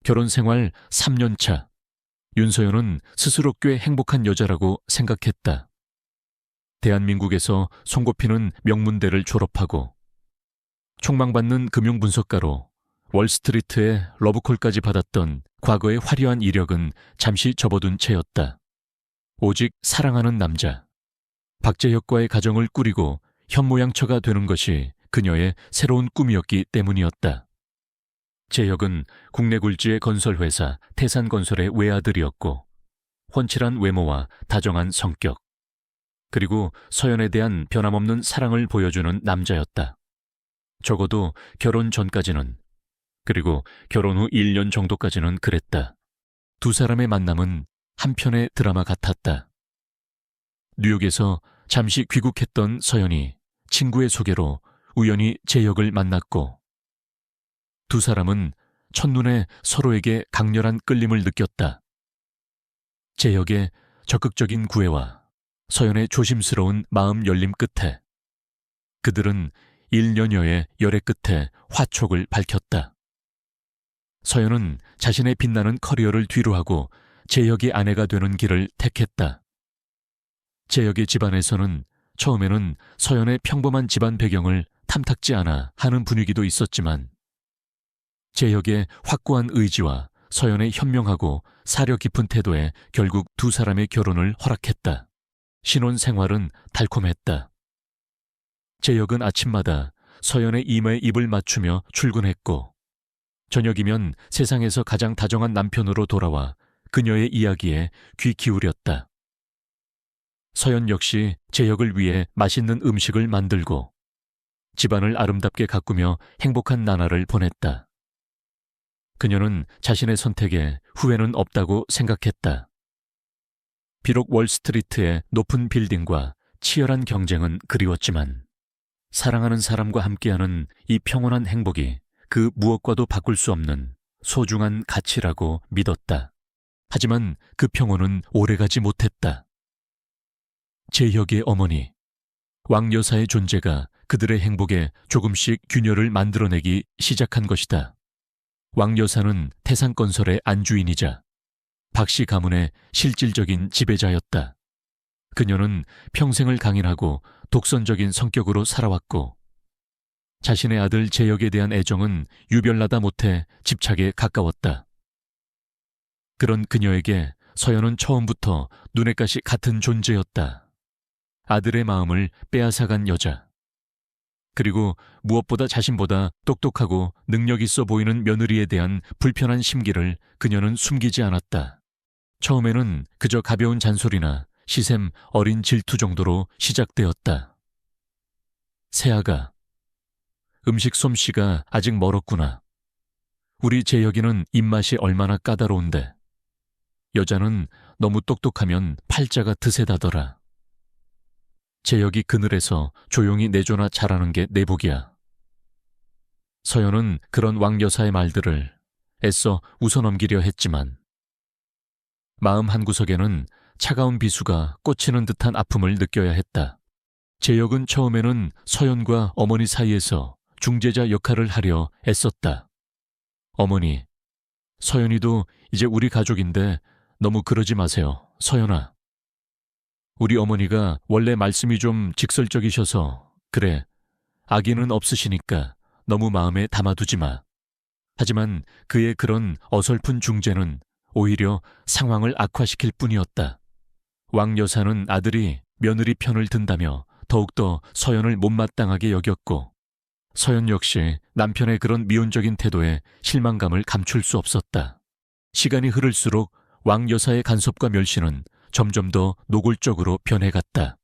결혼 생활 3년 차. 윤서연은 스스로 꽤 행복한 여자라고 생각했다. 대한민국에서 손꼽히는 명문대를 졸업하고 촉망받는 금융분석가로 월스트리트의 러브콜까지 받았던 과거의 화려한 이력은 잠시 접어둔 채였다. 오직 사랑하는 남자, 박재혁과의 가정을 꾸리고 현모양처가 되는 것이 그녀의 새로운 꿈이었기 때문이었다. 재혁은 국내 굴지의 건설회사 태산건설의 외아들이었고 훤칠한 외모와 다정한 성격, 그리고 서연에 대한 변함없는 사랑을 보여주는 남자였다. 적어도 결혼 전까지는, 그리고 결혼 후 1년 정도까지는 그랬다. 두 사람의 만남은 한 편의 드라마 같았다. 뉴욕에서 잠시 귀국했던 서연이 친구의 소개로 우연히 재혁을 만났고 두 사람은 첫눈에 서로에게 강렬한 끌림을 느꼈다. 재혁의 적극적인 구애와 서연의 조심스러운 마음 열림 끝에 그들은 1년여의 열애 끝에 화촉을 밝혔다. 서연은 자신의 빛나는 커리어를 뒤로하고 재혁의 아내가 되는 길을 택했다. 재혁의 집안에서는 처음에는 서연의 평범한 집안 배경을 탐탁지 않아 하는 분위기도 있었지만 재혁의 확고한 의지와 서연의 현명하고 사려 깊은 태도에 결국 두 사람의 결혼을 허락했다. 신혼 생활은 달콤했다. 재혁은 아침마다 서연의 이마에 입을 맞추며 출근했고 저녁이면 세상에서 가장 다정한 남편으로 돌아와 그녀의 이야기에 귀 기울였다. 서연 역시 재혁을 위해 맛있는 음식을 만들고 집안을 아름답게 가꾸며 행복한 나날을 보냈다. 그녀는 자신의 선택에 후회는 없다고 생각했다. 비록 월스트리트의 높은 빌딩과 치열한 경쟁은 그리웠지만 사랑하는 사람과 함께하는 이 평온한 행복이 그 무엇과도 바꿀 수 없는 소중한 가치라고 믿었다. 하지만 그 평온은 오래가지 못했다. 재혁의 어머니, 왕 여사의 존재가 그들의 행복에 조금씩 균열을 만들어내기 시작한 것이다. 왕 여사는 태산건설의 안주인이자 박씨 가문의 실질적인 지배자였다. 그녀는 평생을 강인하고 독선적인 성격으로 살아왔고 자신의 아들 재혁에 대한 애정은 유별나다 못해 집착에 가까웠다. 그런 그녀에게 서연은 처음부터 눈엣 가시 같은 존재였다. 아들의 마음을 빼앗아간 여자. 그리고 무엇보다 자신보다 똑똑하고 능력 있어 보이는 며느리에 대한 불편한 심기를 그녀는 숨기지 않았다. 처음에는 그저 가벼운 잔소리나 시샘 어린 질투 정도로 시작되었다. 세아가, 음식 솜씨가 아직 멀었구나. 우리 재혁이는 입맛이 얼마나 까다로운데. 여자는 너무 똑똑하면 팔자가 드세다더라. 재혁이 그늘에서 조용히 내조나 잘하는 게 내복이야. 서연은 그런 왕 여사의 말들을 애써 웃어넘기려 했지만 마음 한구석에는 차가운 비수가 꽂히는 듯한 아픔을 느껴야 했다. 재혁은 처음에는 서연과 어머니 사이에서 중재자 역할을 하려 애썼다. 어머니, 서연이도 이제 우리 가족인데 너무 그러지 마세요, 서연아. 우리 어머니가 원래 말씀이 좀 직설적이셔서 그래, 아기는 없으시니까 너무 마음에 담아두지 마. 하지만 그의 그런 어설픈 중재는 오히려 상황을 악화시킬 뿐이었다. 왕 여사는 아들이 며느리 편을 든다며 더욱더 서연을 못마땅하게 여겼고 서연 역시 남편의 그런 미온적인 태도에 실망감을 감출 수 없었다. 시간이 흐를수록 왕 여사의 간섭과 멸시는 점점 더 노골적으로 변해갔다.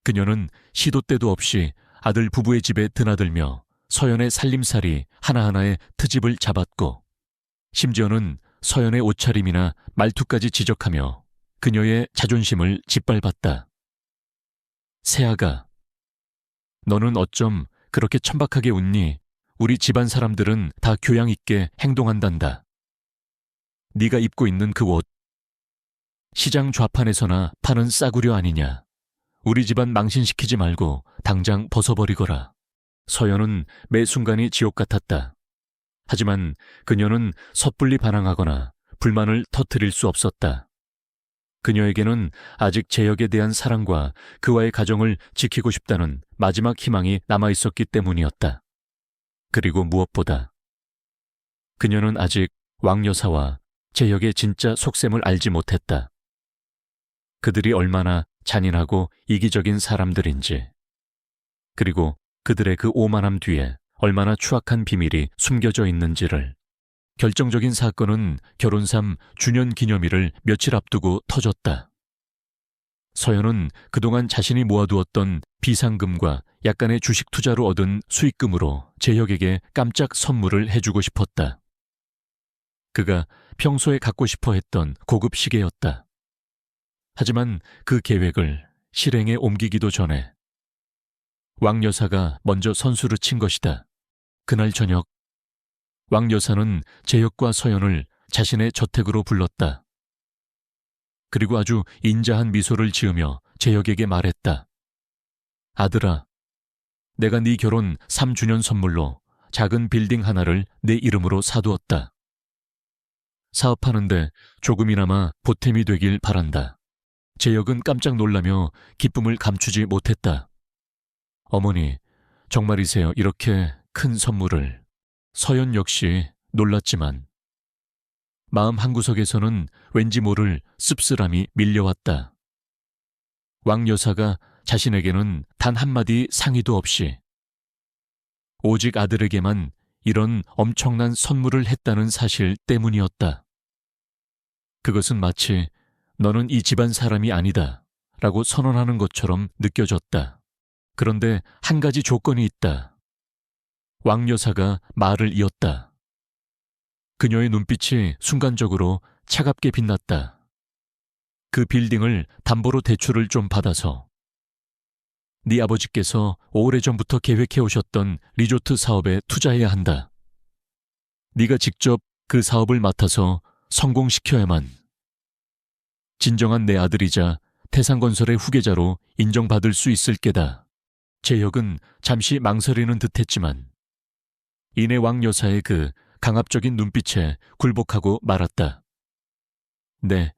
그녀는 시도 때도 없이 아들 부부의 집에 드나들며 서연의 살림살이 하나하나의 트집을 잡았고 심지어는 서연의 옷차림이나 말투까지 지적하며 그녀의 자존심을 짓밟았다. 세아가, 너는 어쩜 그렇게 천박하게 웃니? 우리 집안 사람들은 다 교양 있게 행동한단다. 네가 입고 있는 그 옷, 시장 좌판에서나 파는 싸구려 아니냐. 우리 집안 망신시키지 말고 당장 벗어버리거라. 서연은 매 순간이 지옥 같았다. 하지만 그녀는 섣불리 반항하거나 불만을 터뜨릴 수 없었다. 그녀에게는 아직 재혁에 대한 사랑과 그와의 가정을 지키고 싶다는 마지막 희망이 남아있었기 때문이었다. 그리고 무엇보다 그녀는 아직 왕 여사와 재혁의 진짜 속셈을 알지 못했다. 그들이 얼마나 잔인하고 이기적인 사람들인지, 그리고 그들의 그 오만함 뒤에 얼마나 추악한 비밀이 숨겨져 있는지를. 결정적인 사건은 결혼 3주년 기념일을 며칠 앞두고 터졌다. 서연은 그동안 자신이 모아두었던 비상금과 약간의 주식 투자로 얻은 수익금으로 재혁에게 깜짝 선물을 해주고 싶었다. 그가 평소에 갖고 싶어 했던 고급 시계였다. 하지만 그 계획을 실행에 옮기기도 전에 왕 여사가 먼저 선수를 친 것이다. 그날 저녁 왕 여사는 재혁과 서연을 자신의 저택으로 불렀다. 그리고 아주 인자한 미소를 지으며 재혁에게 말했다. 아들아, 내가 네 결혼 3주년 선물로 작은 빌딩 하나를 내 이름으로 사두었다. 사업하는데 조금이나마 보탬이 되길 바란다. 재혁은 깜짝 놀라며 기쁨을 감추지 못했다. 어머니, 정말이세요? 이렇게 큰 선물을. 서연 역시 놀랐지만 마음 한구석에서는 왠지 모를 씁쓸함이 밀려왔다. 왕 여사가 자신에게는 단 한마디 상의도 없이 오직 아들에게만 이런 엄청난 선물을 했다는 사실 때문이었다. 그것은 마치 너는 이 집안 사람이 아니다 라고 선언하는 것처럼 느껴졌다. 그런데 한 가지 조건이 있다. 왕 여사가 말을 이었다. 그녀의 눈빛이 순간적으로 차갑게 빛났다. 그 빌딩을 담보로 대출을 좀 받아서 네 아버지께서 오래전부터 계획해 오셨던 리조트 사업에 투자해야 한다. 네가 직접 그 사업을 맡아서 성공시켜야만 진정한 내 아들이자 태상건설의 후계자로 인정받을 수 있을 게다. 재혁은 잠시 망설이는 듯했지만 이내 왕 여사의 그 강압적인 눈빛에 굴복하고 말았다. 네,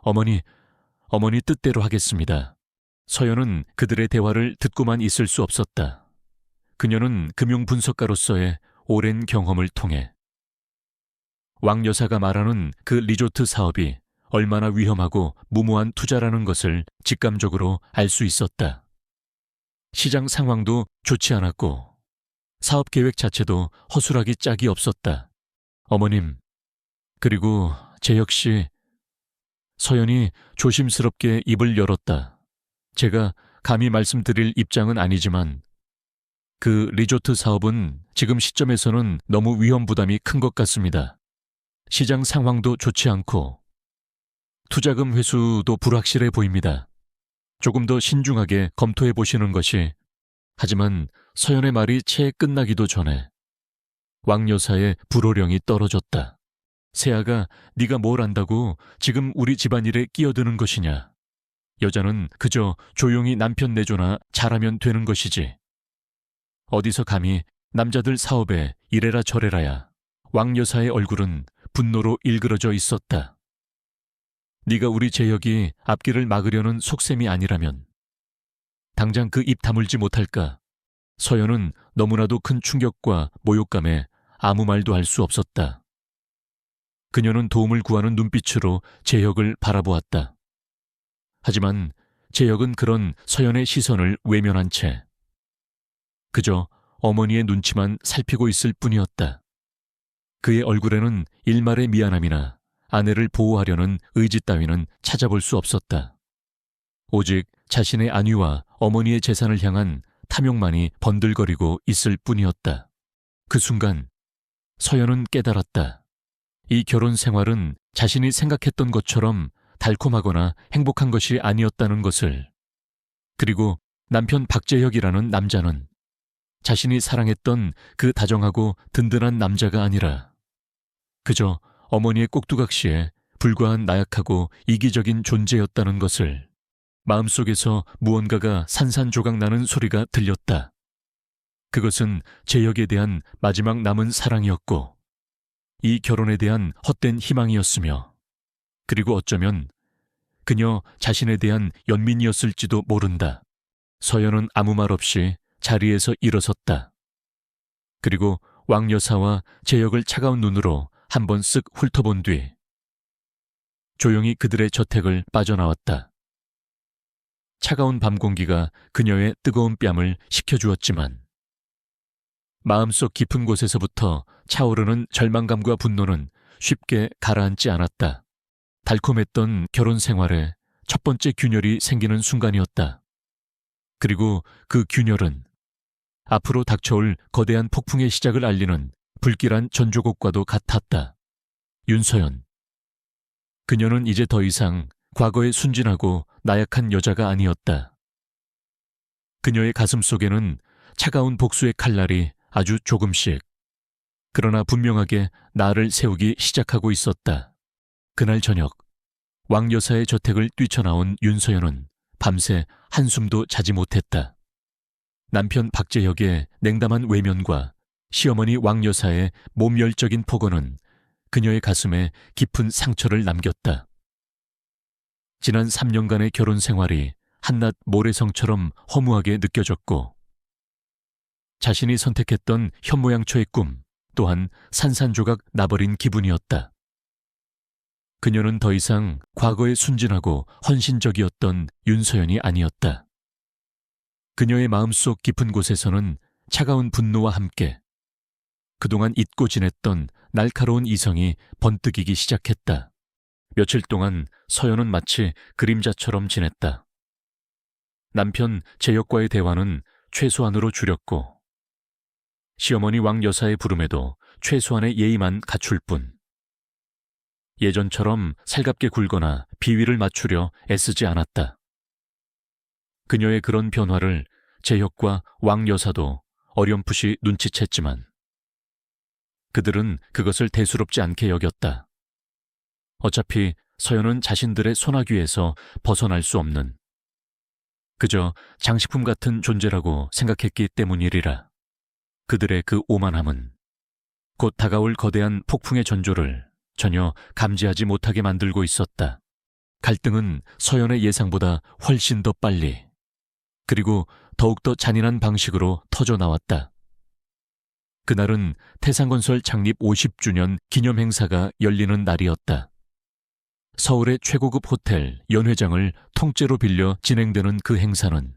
어머니 뜻대로 하겠습니다. 서연은 그들의 대화를 듣고만 있을 수 없었다. 그녀는 금융분석가로서의 오랜 경험을 통해 왕 여사가 말하는 그 리조트 사업이 얼마나 위험하고 무모한 투자라는 것을 직감적으로 알 수 있었다. 시장 상황도 좋지 않았고 사업 계획 자체도 허술하기 짝이 없었다. 어머님, 그리고 재혁 씨. 서연이 조심스럽게 입을 열었다. 제가 감히 말씀드릴 입장은 아니지만 그 리조트 사업은 지금 시점에서는 너무 위험 부담이 큰 것 같습니다. 시장 상황도 좋지 않고 투자금 회수도 불확실해 보입니다. 조금 더 신중하게 검토해 보시는 것이. 하지만 서연의 말이 채 끝나기도 전에 왕 여사의 불호령이 떨어졌다. 세아가 네가 뭘 안다고 지금 우리 집안일에 끼어드는 것이냐. 여자는 그저 조용히 남편 내조나 잘하면 되는 것이지. 어디서 감히 남자들 사업에 이래라 저래라야. 왕 여사의 얼굴은 분노로 일그러져 있었다. 네가 우리 재혁이 앞길을 막으려는 속셈이 아니라면 당장 그 입 다물지 못할까? 서연은 너무나도 큰 충격과 모욕감에 아무 말도 할 수 없었다. 그녀는 도움을 구하는 눈빛으로 재혁을 바라보았다. 하지만 재혁은 그런 서연의 시선을 외면한 채 그저 어머니의 눈치만 살피고 있을 뿐이었다. 그의 얼굴에는 일말의 미안함이나 아내를 보호하려는 의지 따위는 찾아볼 수 없었다. 오직 자신의 안위와 어머니의 재산을 향한 탐욕만이 번들거리고 있을 뿐이었다. 그 순간 서연은 깨달았다. 이 결혼 생활은 자신이 생각했던 것처럼 달콤하거나 행복한 것이 아니었다는 것을. 그리고 남편 박재혁이라는 남자는 자신이 사랑했던 그 다정하고 든든한 남자가 아니라 그저 어머니의 꼭두각시에 불과한 나약하고 이기적인 존재였다는 것을. 마음속에서 무언가가 산산조각 나는 소리가 들렸다. 그것은 제역에 대한 마지막 남은 사랑이었고 이 결혼에 대한 헛된 희망이었으며 그리고 어쩌면 그녀 자신에 대한 연민이었을지도 모른다. 서연은 아무 말 없이 자리에서 일어섰다. 그리고 왕 여사와 제역을 차가운 눈으로 한번 쓱 훑어본 뒤 조용히 그들의 저택을 빠져나왔다. 차가운 밤 공기가 그녀의 뜨거운 뺨을 식혀주었지만 마음속 깊은 곳에서부터 차오르는 절망감과 분노는 쉽게 가라앉지 않았다. 달콤했던 결혼 생활에 첫 번째 균열이 생기는 순간이었다. 그리고 그 균열은 앞으로 닥쳐올 거대한 폭풍의 시작을 알리는 불길한 전조곡과도 같았다. 윤서연. 그녀는 이제 더 이상 과거에 순진하고 나약한 여자가 아니었다. 그녀의 가슴 속에는 차가운 복수의 칼날이 아주 조금씩, 그러나 분명하게 나를 세우기 시작하고 있었다. 그날 저녁, 왕 여사의 저택을 뛰쳐나온 윤서연은 밤새 한숨도 자지 못했다. 남편 박재혁의 냉담한 외면과 시어머니 왕 여사의 몸열적인 폭언은 그녀의 가슴에 깊은 상처를 남겼다. 지난 3년간의 결혼 생활이 한낱 모래성처럼 허무하게 느껴졌고 자신이 선택했던 현모양처의 꿈 또한 산산조각 나버린 기분이었다. 그녀는 더 이상 과거에 순진하고 헌신적이었던 윤서연이 아니었다. 그녀의 마음속 깊은 곳에서는 차가운 분노와 함께 그동안 잊고 지냈던 날카로운 이성이 번뜩이기 시작했다. 며칠 동안 서연은 마치 그림자처럼 지냈다. 남편 제역과의 대화는 최소한으로 줄였고 시어머니 왕 여사의 부름에도 최소한의 예의만 갖출 뿐 예전처럼 살갑게 굴거나 비위를 맞추려 애쓰지 않았다. 그녀의 그런 변화를 제역과 왕 여사도 어렴풋이 눈치챘지만 그들은 그것을 대수롭지 않게 여겼다. 어차피 서연은 자신들의 소나귀에서 벗어날 수 없는 그저 장식품 같은 존재라고 생각했기 때문이리라. 그들의 그 오만함은 곧 다가올 거대한 폭풍의 전조를 전혀 감지하지 못하게 만들고 있었다. 갈등은 서연의 예상보다 훨씬 더 빨리 그리고 더욱더 잔인한 방식으로 터져나왔다. 그날은 태산건설 창립 50주년 기념행사가 열리는 날이었다. 서울의 최고급 호텔 연회장을 통째로 빌려 진행되는 그 행사는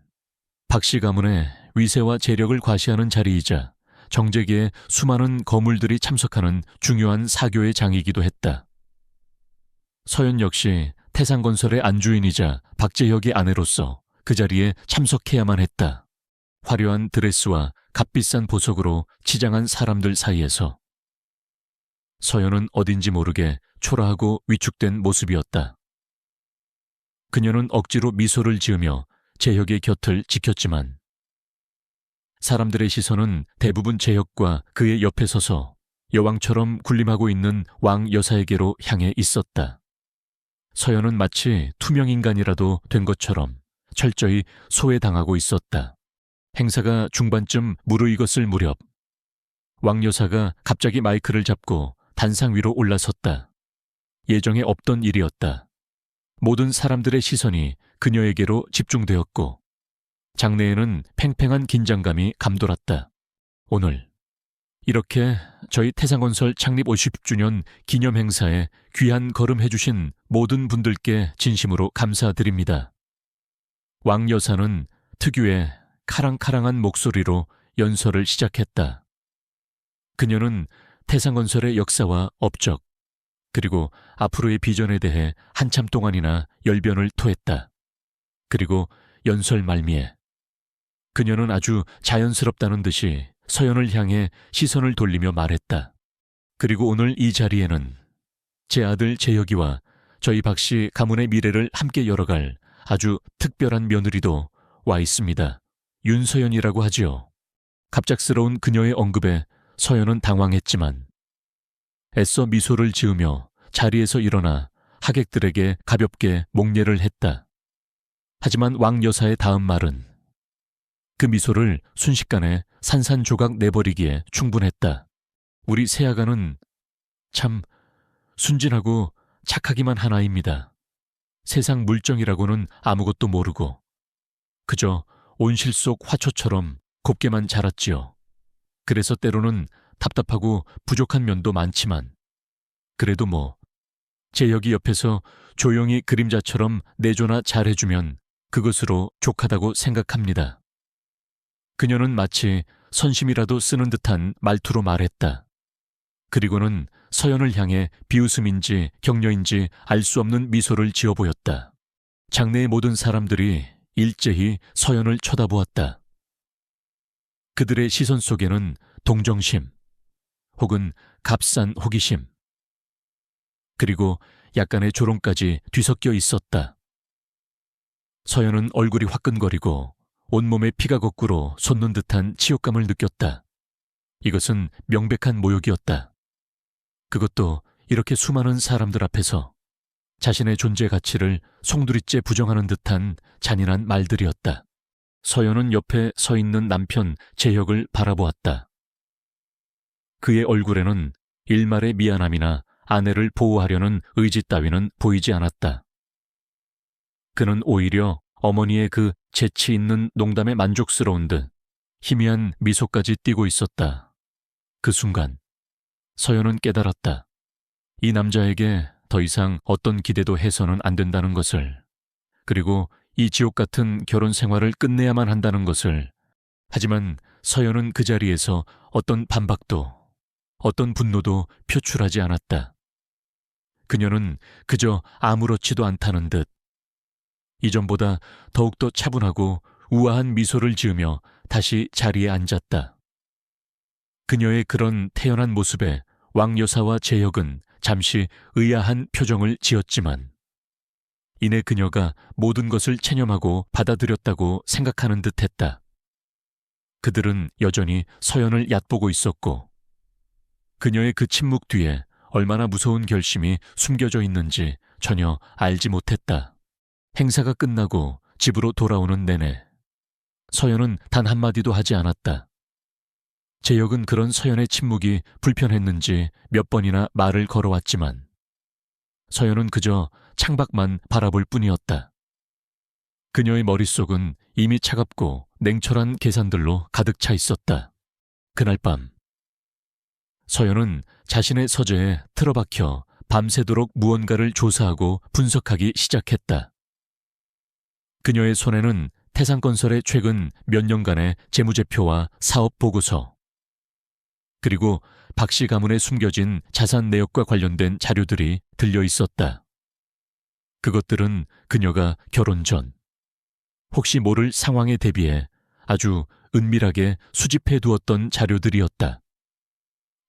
박씨 가문의 위세와 재력을 과시하는 자리이자 정재계의 수많은 거물들이 참석하는 중요한 사교의 장이기도 했다. 서연 역시 태산건설의 안주인이자 박재혁의 아내로서 그 자리에 참석해야만 했다. 화려한 드레스와 값비싼 보석으로 치장한 사람들 사이에서 서연은 어딘지 모르게 초라하고 위축된 모습이었다. 그녀는 억지로 미소를 지으며 재혁의 곁을 지켰지만 사람들의 시선은 대부분 재혁과 그의 옆에 서서 여왕처럼 군림하고 있는 왕 여사에게로 향해 있었다. 서연은 마치 투명인간이라도 된 것처럼 철저히 소외당하고 있었다. 행사가 중반쯤 무르익었을 무렵 왕 여사가 갑자기 마이크를 잡고 단상 위로 올라섰다. 예정에 없던 일이었다. 모든 사람들의 시선이 그녀에게로 집중되었고 장내에는 팽팽한 긴장감이 감돌았다. 오늘 이렇게 저희 태산건설 창립 50주년 기념행사에 귀한 걸음해주신 모든 분들께 진심으로 감사드립니다. 왕 여사는 특유의 카랑카랑한 목소리로 연설을 시작했다. 그녀는 태산건설의 역사와 업적, 그리고 앞으로의 비전에 대해 한참 동안이나 열변을 토했다. 그리고 연설 말미에 그녀는 아주 자연스럽다는 듯이 서연을 향해 시선을 돌리며 말했다. 그리고 오늘 이 자리에는 제 아들 재혁이와 저희 박씨 가문의 미래를 함께 열어갈 아주 특별한 며느리도 와 있습니다. 윤서연이라고 하지요. 갑작스러운 그녀의 언급에 서연은 당황했지만 애써 미소를 지으며 자리에서 일어나 하객들에게 가볍게 목례를 했다. 하지만 왕 여사의 다음 말은 그 미소를 순식간에 산산조각 내버리기에 충분했다. 우리 새아가는 참 순진하고 착하기만 한 아이입니다. 세상 물정이라고는 아무것도 모르고 그저 온실 속 화초처럼 곱게만 자랐지요. 그래서 때로는 답답하고 부족한 면도 많지만 그래도 제혁이 옆에서 조용히 그림자처럼 내조나 잘해주면 그것으로 족하다고 생각합니다. 그녀는 마치 선심이라도 쓰는 듯한 말투로 말했다. 그리고는 서연을 향해 비웃음인지 격려인지 알 수 없는 미소를 지어 보였다. 장내의 모든 사람들이 일제히 서연을 쳐다보았다. 그들의 시선 속에는 동정심, 혹은 값싼 호기심, 그리고 약간의 조롱까지 뒤섞여 있었다. 서연은 얼굴이 화끈거리고 온몸에 피가 거꾸로 솟는 듯한 치욕감을 느꼈다. 이것은 명백한 모욕이었다. 그것도 이렇게 수많은 사람들 앞에서 자신의 존재 가치를 송두리째 부정하는 듯한 잔인한 말들이었다. 서연은 옆에 서 있는 남편 재혁을 바라보았다. 그의 얼굴에는 일말의 미안함이나 아내를 보호하려는 의지 따위는 보이지 않았다. 그는 오히려 어머니의 그 재치 있는 농담에 만족스러운 듯 희미한 미소까지 띠고 있었다. 그 순간 서연은 깨달았다. 이 남자에게 더 이상 어떤 기대도 해서는 안 된다는 것을, 그리고 이 지옥 같은 결혼 생활을 끝내야만 한다는 것을. 하지만 서연은 그 자리에서 어떤 반박도, 어떤 분노도 표출하지 않았다. 그녀는 그저 아무렇지도 않다는 듯 이전보다 더욱더 차분하고 우아한 미소를 지으며 다시 자리에 앉았다. 그녀의 그런 태연한 모습에 왕 여사와 재혁은 잠시 의아한 표정을 지었지만 이내 그녀가 모든 것을 체념하고 받아들였다고 생각하는 듯했다. 그들은 여전히 서연을 얕보고 있었고 그녀의 그 침묵 뒤에 얼마나 무서운 결심이 숨겨져 있는지 전혀 알지 못했다. 행사가 끝나고 집으로 돌아오는 내내 서연은 단 한마디도 하지 않았다. 재혁은 그런 서연의 침묵이 불편했는지 몇 번이나 말을 걸어왔지만 서연은 그저 창밖만 바라볼 뿐이었다. 그녀의 머릿속은 이미 차갑고 냉철한 계산들로 가득 차 있었다. 그날 밤 서연은 자신의 서재에 틀어박혀 밤새도록 무언가를 조사하고 분석하기 시작했다. 그녀의 손에는 태산건설의 최근 몇 년간의 재무제표와 사업 보고서, 그리고 박 씨 가문에 숨겨진 자산 내역과 관련된 자료들이 들려 있었다. 그것들은 그녀가 결혼 전 혹시 모를 상황에 대비해 아주 은밀하게 수집해 두었던 자료들이었다.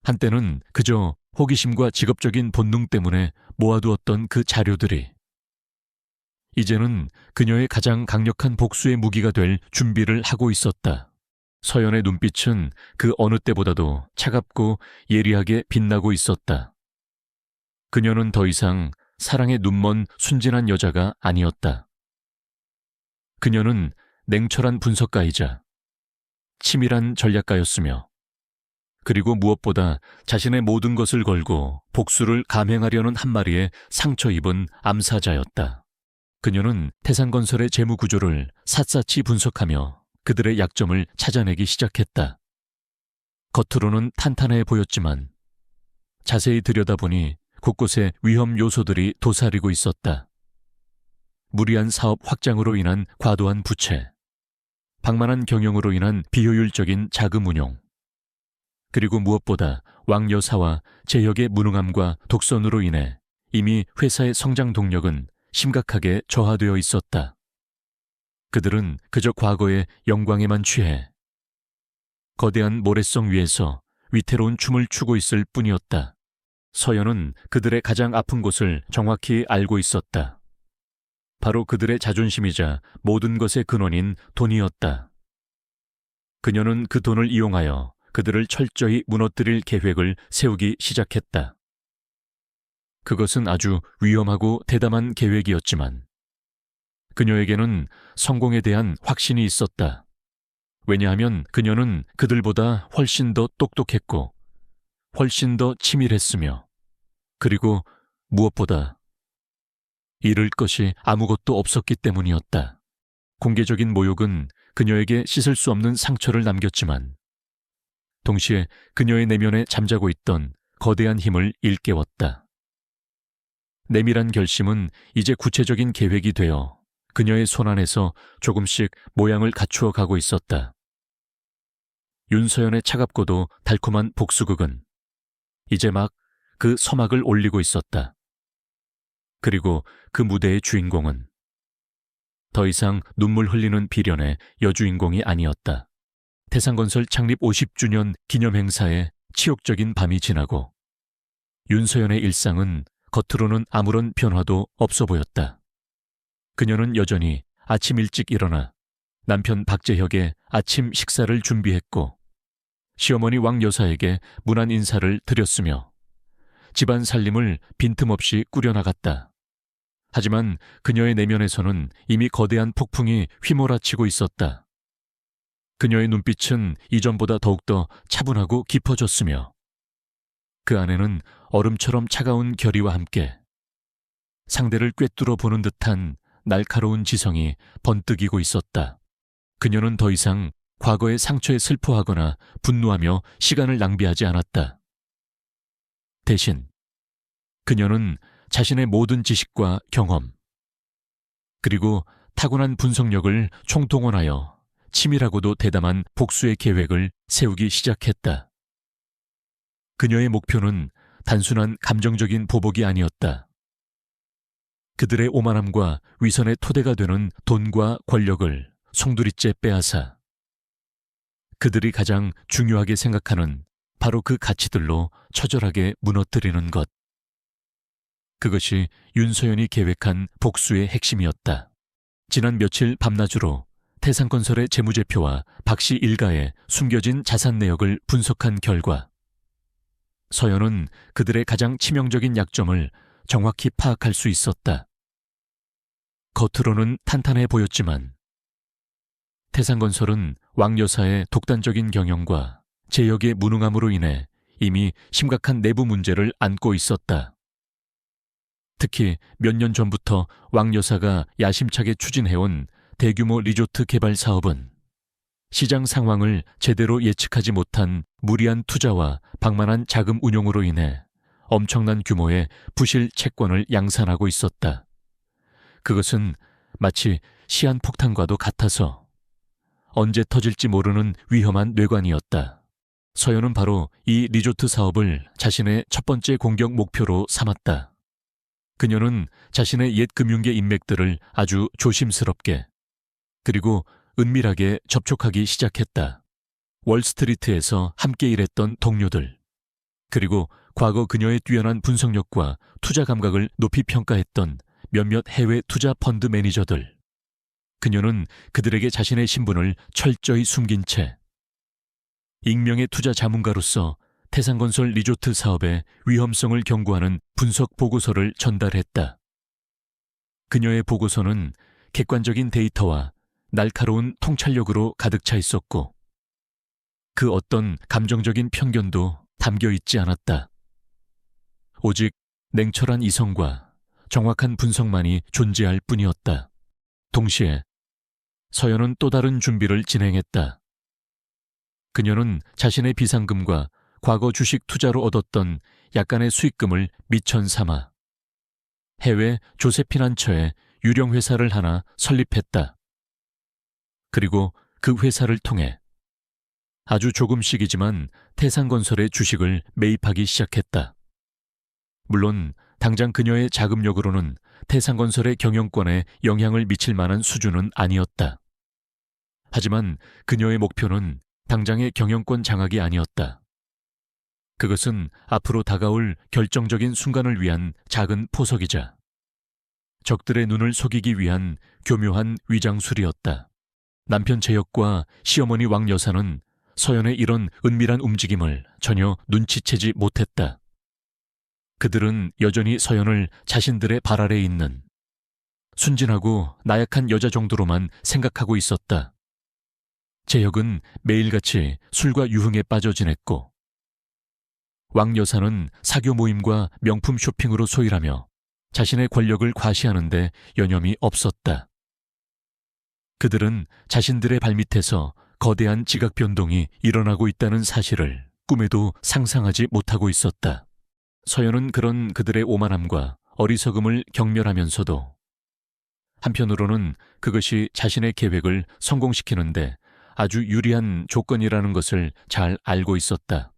한때는 그저 호기심과 직업적인 본능 때문에 모아두었던 그 자료들이 이제는 그녀의 가장 강력한 복수의 무기가 될 준비를 하고 있었다. 서연의 눈빛은 그 어느 때보다도 차갑고 예리하게 빛나고 있었다. 그녀는 더 이상 사랑에 눈먼 순진한 여자가 아니었다. 그녀는 냉철한 분석가이자 치밀한 전략가였으며, 그리고 무엇보다 자신의 모든 것을 걸고 복수를 감행하려는 한 마리의 상처 입은 암사자였다. 그녀는 태산건설의 재무 구조를 샅샅이 분석하며 그들의 약점을 찾아내기 시작했다. 겉으로는 탄탄해 보였지만 자세히 들여다보니 곳곳에 위험 요소들이 도사리고 있었다. 무리한 사업 확장으로 인한 과도한 부채, 방만한 경영으로 인한 비효율적인 자금 운용, 그리고 무엇보다 왕 여사와 재혁의 무능함과 독선으로 인해 이미 회사의 성장 동력은 심각하게 저하되어 있었다. 그들은 그저 과거의 영광에만 취해 거대한 모래성 위에서 위태로운 춤을 추고 있을 뿐이었다. 서연은 그들의 가장 아픈 곳을 정확히 알고 있었다. 바로 그들의 자존심이자 모든 것의 근원인 돈이었다. 그녀는 그 돈을 이용하여 그들을 철저히 무너뜨릴 계획을 세우기 시작했다. 그것은 아주 위험하고 대담한 계획이었지만 그녀에게는 성공에 대한 확신이 있었다. 왜냐하면 그녀는 그들보다 훨씬 더 똑똑했고 훨씬 더 치밀했으며 그리고 무엇보다 잃을 것이 아무것도 없었기 때문이었다. 공개적인 모욕은 그녀에게 씻을 수 없는 상처를 남겼지만 동시에 그녀의 내면에 잠자고 있던 거대한 힘을 일깨웠다. 내밀한 결심은 이제 구체적인 계획이 되어 그녀의 손안에서 조금씩 모양을 갖추어 가고 있었다. 윤서연의 차갑고도 달콤한 복수극은 이제 막 그 서막을 올리고 있었다. 그리고 그 무대의 주인공은 더 이상 눈물 흘리는 비련의 여주인공이 아니었다. 태산건설 창립 50주년 기념행사에 치욕적인 밤이 지나고 윤서연의 일상은 겉으로는 아무런 변화도 없어 보였다. 그녀는 여전히 아침 일찍 일어나 남편 박재혁의 아침 식사를 준비했고 시어머니 왕 여사에게 문안 인사를 드렸으며 집안 살림을 빈틈없이 꾸려나갔다. 하지만 그녀의 내면에서는 이미 거대한 폭풍이 휘몰아치고 있었다. 그녀의 눈빛은 이전보다 더욱더 차분하고 깊어졌으며 그 안에는 얼음처럼 차가운 결의와 함께 상대를 꿰뚫어 보는 듯한 날카로운 지성이 번뜩이고 있었다. 그녀는 더 이상 과거의 상처에 슬퍼하거나 분노하며 시간을 낭비하지 않았다. 대신 그녀는 자신의 모든 지식과 경험 그리고 타고난 분석력을 총동원하여 치밀하고도 대담한 복수의 계획을 세우기 시작했다. 그녀의 목표는 단순한 감정적인 보복이 아니었다. 그들의 오만함과 위선의 토대가 되는 돈과 권력을 송두리째 빼앗아 그들이 가장 중요하게 생각하는 바로 그 가치들로 처절하게 무너뜨리는 것. 그것이 윤서연이 계획한 복수의 핵심이었다. 지난 며칠 밤낮으로 태산건설의 재무제표와 박씨 일가의 숨겨진 자산 내역을 분석한 결과 서연은 그들의 가장 치명적인 약점을 정확히 파악할 수 있었다. 겉으로는 탄탄해 보였지만 태산건설은 왕 여사의 독단적인 경영과 재역의 무능함으로 인해 이미 심각한 내부 문제를 안고 있었다. 특히 몇 년 전부터 왕 여사가 야심차게 추진해온 대규모 리조트 개발 사업은 시장 상황을 제대로 예측하지 못한 무리한 투자와 방만한 자금 운용으로 인해 엄청난 규모의 부실 채권을 양산하고 있었다. 그것은 마치 시한폭탄과도 같아서 언제 터질지 모르는 위험한 뇌관이었다. 서연은 바로 이 리조트 사업을 자신의 첫 번째 공격 목표로 삼았다. 그녀는 자신의 옛 금융계 인맥들을 아주 조심스럽게 그리고 은밀하게 접촉하기 시작했다. 월스트리트에서 함께 일했던 동료들, 그리고 과거 그녀의 뛰어난 분석력과 투자 감각을 높이 평가했던 몇몇 해외 투자 펀드 매니저들. 그녀는 그들에게 자신의 신분을 철저히 숨긴 채 익명의 투자 자문가로서 태산건설 리조트 사업의 위험성을 경고하는 분석 보고서를 전달했다. 그녀의 보고서는 객관적인 데이터와 날카로운 통찰력으로 가득 차 있었고 그 어떤 감정적인 편견도 담겨 있지 않았다. 오직 냉철한 이성과 정확한 분석만이 존재할 뿐이었다. 동시에 서연은 또 다른 준비를 진행했다. 그녀는 자신의 비상금과 과거 주식 투자로 얻었던 약간의 수익금을 미천 삼아 해외 조세피난처에 유령 회사를 하나 설립했다. 그리고 그 회사를 통해 아주 조금씩이지만 태산건설의 주식을 매입하기 시작했다. 물론 당장 그녀의 자금력으로는 태산건설의 경영권에 영향을 미칠 만한 수준은 아니었다. 하지만 그녀의 목표는 당장의 경영권 장악이 아니었다. 그것은 앞으로 다가올 결정적인 순간을 위한 작은 포석이자 적들의 눈을 속이기 위한 교묘한 위장술이었다. 남편 재혁과 시어머니 왕 여사는 서연의 이런 은밀한 움직임을 전혀 눈치채지 못했다. 그들은 여전히 서연을 자신들의 발 아래에 있는 순진하고 나약한 여자 정도로만 생각하고 있었다. 재혁은 매일같이 술과 유흥에 빠져 지냈고 왕 여사는 사교 모임과 명품 쇼핑으로 소일하며 자신의 권력을 과시하는데 여념이 없었다. 그들은 자신들의 발밑에서 거대한 지각 변동이 일어나고 있다는 사실을 꿈에도 상상하지 못하고 있었다. 서연은 그런 그들의 오만함과 어리석음을 경멸하면서도 한편으로는 그것이 자신의 계획을 성공시키는데 아주 유리한 조건이라는 것을 잘 알고 있었다.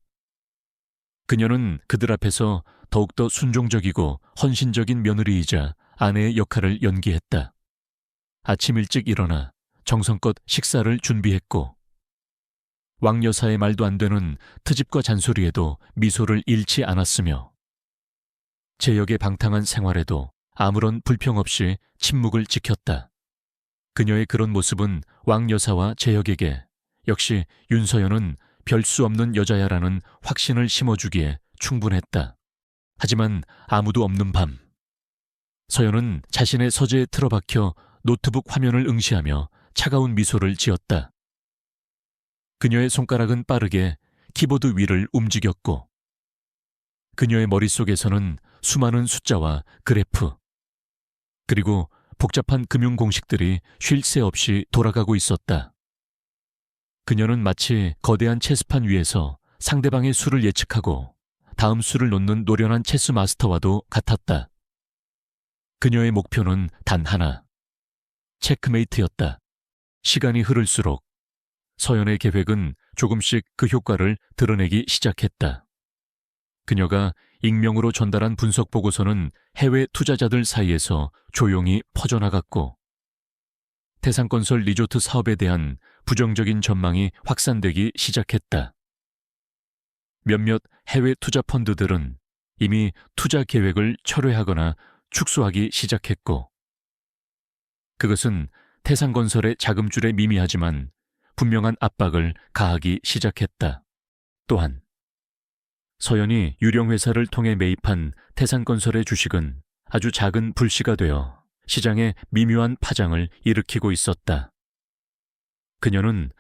그녀는 그들 앞에서 더욱더 순종적이고 헌신적인 며느리이자 아내의 역할을 연기했다. 아침 일찍 일어나 정성껏 식사를 준비했고 왕 여사의 말도 안 되는 트집과 잔소리에도 미소를 잃지 않았으며 재혁의 방탕한 생활에도 아무런 불평 없이 침묵을 지켰다. 그녀의 그런 모습은 왕 여사와 재혁에게 역시 윤서연은 별 수 없는 여자야라는 확신을 심어주기에 충분했다. 하지만 아무도 없는 밤, 서연은 자신의 서재에 틀어박혀 노트북 화면을 응시하며 차가운 미소를 지었다. 그녀의 손가락은 빠르게 키보드 위를 움직였고 그녀의 머릿속에서는 수많은 숫자와 그래프 그리고 복잡한 금융 공식들이 쉴 새 없이 돌아가고 있었다. 그녀는 마치 거대한 체스판 위에서 상대방의 수를 예측하고 다음 수를 놓는 노련한 체스 마스터와도 같았다. 그녀의 목표는 단 하나, 체크메이트였다. 시간이 흐를수록 서연의 계획은 조금씩 그 효과를 드러내기 시작했다. 그녀가 익명으로 전달한 분석 보고서는 해외 투자자들 사이에서 조용히 퍼져나갔고 태산건설 리조트 사업에 대한 부정적인 전망이 확산되기 시작했다. 몇몇 해외 투자 펀드들은 이미 투자 계획을 철회하거나 축소하기 시작했고 그것은 태산건설의 자금줄에 미미하지만 분명한 압박을 가하기 시작했다. 또한 서연이 유령회사를 통해 매입한 태산건설의 주식은 아주 작은 불씨가 되어 시장에 미묘한 파장을 일으키고 있었다. 그녀는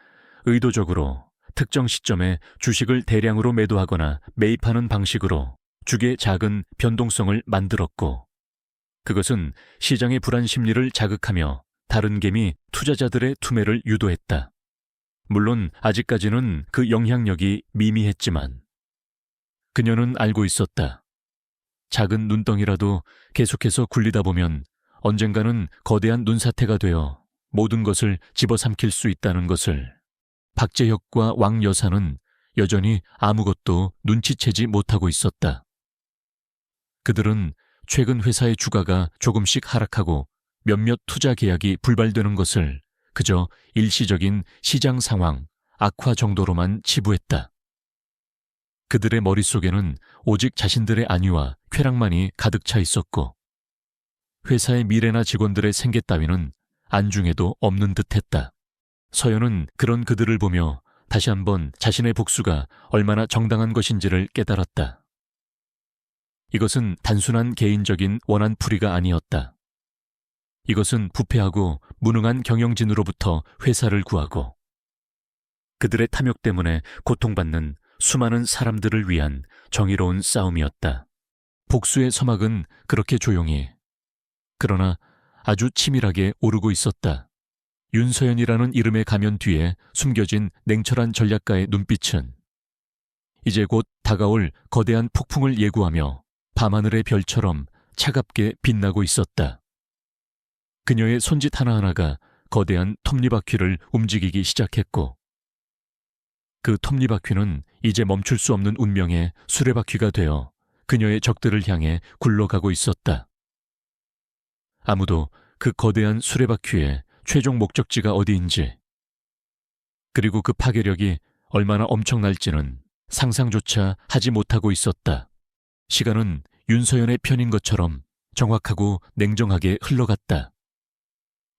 의도적으로 특정 시점에 주식을 대량으로 매도하거나 매입하는 방식으로 주의 작은 변동성을 만들었고 그것은 시장의 불안 심리를 자극하며 다른 개미 투자자들의 투매를 유도했다. 물론 아직까지는 그 영향력이 미미했지만 그녀는 알고 있었다. 작은 눈덩이라도 계속해서 굴리다 보면 언젠가는 거대한 눈사태가 되어 모든 것을 집어삼킬 수 있다는 것을 박재혁과 왕 여사는 여전히 아무것도 눈치채지 못하고 있었다. 그들은 최근 회사의 주가가 조금씩 하락하고 몇몇 투자 계약이 불발되는 것을 그저 일시적인 시장 상황 악화 정도로만 치부했다. 그들의 머릿속에는 오직 자신들의 안위와 쾌락만이 가득 차 있었고 회사의 미래나 직원들의 생계 따위는 안중에도 없는 듯했다. 서연은 그런 그들을 보며 다시 한번 자신의 복수가 얼마나 정당한 것인지를 깨달았다. 이것은 단순한 개인적인 원한풀이가 아니었다. 이것은 부패하고 무능한 경영진으로부터 회사를 구하고 그들의 탐욕 때문에 고통받는 수많은 사람들을 위한 정의로운 싸움이었다. 복수의 서막은 그렇게 조용히 그러나 아주 치밀하게 오르고 있었다. 윤서연이라는 이름의 가면 뒤에 숨겨진 냉철한 전략가의 눈빛은 이제 곧 다가올 거대한 폭풍을 예고하며 밤하늘의 별처럼 차갑게 빛나고 있었다. 그녀의 손짓 하나하나가 거대한 톱니바퀴를 움직이기 시작했고 그 톱니바퀴는 이제 멈출 수 없는 운명의 수레바퀴가 되어 그녀의 적들을 향해 굴러가고 있었다. 아무도 그 거대한 수레바퀴의 최종 목적지가 어디인지 그리고 그 파괴력이 얼마나 엄청날지는 상상조차 하지 못하고 있었다. 시간은 윤서연의 편인 것처럼 정확하고 냉정하게 흘러갔다.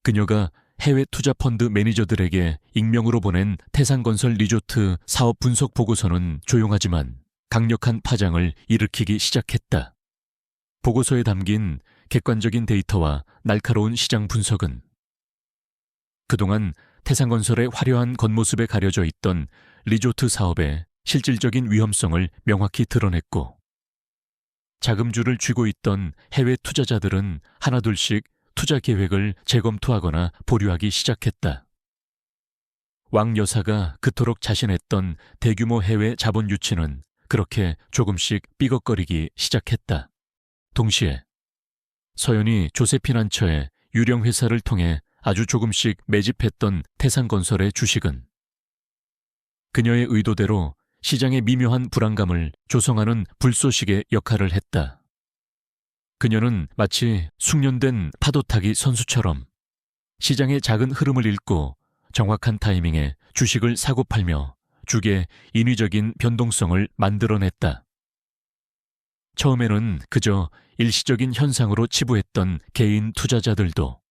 그녀가 해외 투자 펀드 매니저들에게 익명으로 보낸 태산건설 리조트 사업 분석 보고서는 조용하지만 강력한 파장을 일으키기 시작했다. 보고서에 담긴 객관적인 데이터와 날카로운 시장 분석은 그동안 태산건설의 화려한 겉모습에 가려져 있던 리조트 사업의 실질적인 위험성을 명확히 드러냈고, 자금줄을 쥐고 있던 해외 투자자들은 하나둘씩 투자 계획을 재검토하거나 보류하기 시작했다. 왕 여사가 그토록 자신했던 대규모 해외 자본 유치는 그렇게 조금씩 삐걱거리기 시작했다. 동시에 서연이 조세핀 안처의 유령 회사를 통해 아주 조금씩 매집했던 태산건설의 주식은 그녀의 의도대로 시장의 미묘한 불안감을 조성하는 불쏘시개 역할을 했다. 그녀는 마치 숙련된 파도타기 선수처럼 시장의 작은 흐름을 읽고 정확한 타이밍에 주식을 사고 팔며 주게 인위적인 변동성을 만들어냈다. 처음에는 그저 일시적인 현상으로 치부했던 개인 투자자들도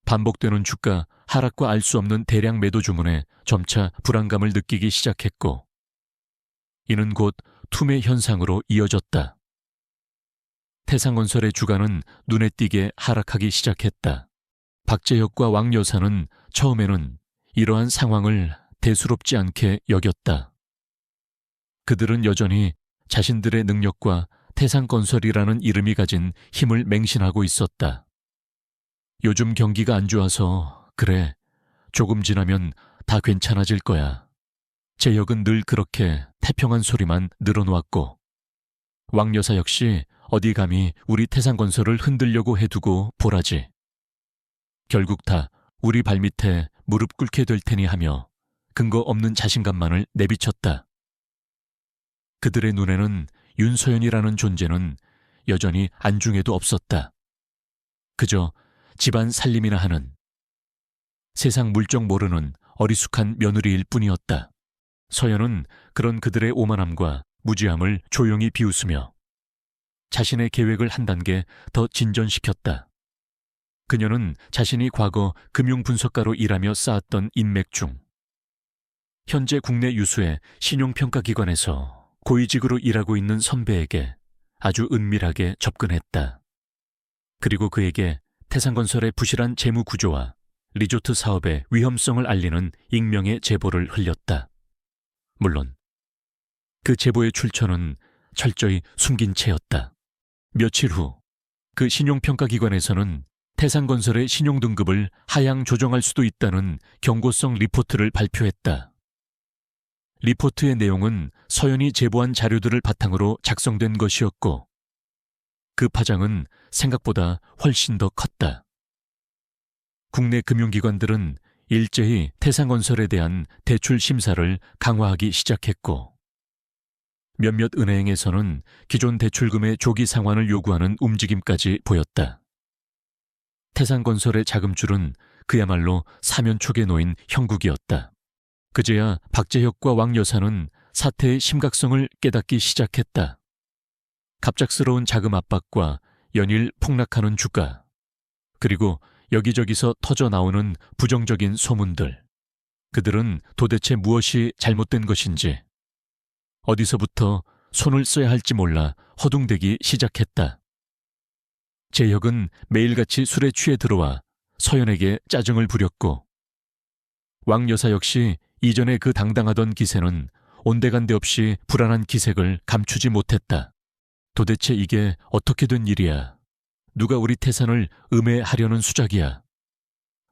반복되는 주가 하락과 알 수 없는 대량 매도 주문에 점차 불안감을 느끼기 시작했고, 이는 곧 투매 현상으로 이어졌다. 태산건설의 주가는 눈에 띄게 하락하기 시작했다. 박재혁과 왕 여사는 처음에는 이러한 상황을 대수롭지 않게 여겼다. 그들은 여전히 자신들의 능력과 태산건설이라는 이름이 가진 힘을 맹신하고 있었다. 요즘 경기가 안 좋아서 그래, 조금 지나면 다 괜찮아질 거야. 재혁은 늘 그렇게 태평한 소리만 늘어놓았고, 왕 여사 역시 어디 감히 우리 태산건설을 흔들려고 해두고 보라지. 결국 다 우리 발밑에 무릎 꿇게 될 테니 하며 근거 없는 자신감만을 내비쳤다. 그들의 눈에는 윤서연이라는 존재는 여전히 안중에도 없었다. 그저 집안 살림이나 하는 세상 물정 모르는 어리숙한 며느리일 뿐이었다. 서연은 그런 그들의 오만함과 무지함을 조용히 비웃으며 자신의 계획을 한 단계 더 진전시켰다. 그녀는 자신이 과거 금융분석가로 일하며 쌓았던 인맥 중 현재 국내 유수의 신용평가기관에서 고위직으로 일하고 있는 선배에게 아주 은밀하게 접근했다. 그리고 그에게 태산건설의 부실한 재무 구조와 리조트 사업의 위험성을 알리는 익명의 제보를 흘렸다. 물론 그 제보의 출처는 철저히 숨긴 채였다. 며칠 후 그 신용평가기관에서는 태산건설의 신용등급을 하향 조정할 수도 있다는 경고성 리포트를 발표했다. 리포트의 내용은 서연이 제보한 자료들을 바탕으로 작성된 것이었고, 그 파장은 생각보다 훨씬 더 컸다. 국내 금융기관들은 일제히 태산건설에 대한 대출 심사를 강화하기 시작했고, 몇몇 은행에서는 기존 대출금의 조기 상환을 요구하는 움직임까지 보였다. 태산건설의 자금줄은 그야말로 사면촉에 놓인 형국이었다. 그제야 박재혁과 왕 여사는 사태의 심각성을 깨닫기 시작했다. 갑작스러운 자금 압박과 연일 폭락하는 주가, 그리고 여기저기서 터져나오는 부정적인 소문들. 그들은 도대체 무엇이 잘못된 것인지, 어디서부터 손을 써야 할지 몰라 허둥대기 시작했다. 재혁은 매일같이 술에 취해 들어와 서연에게 짜증을 부렸고, 왕 여사 역시 이전에 그 당당하던 기세는 온데간데 없이 불안한 기색을 감추지 못했다. 도대체 이게 어떻게 된 일이야? 누가 우리 태산을 음해하려는 수작이야?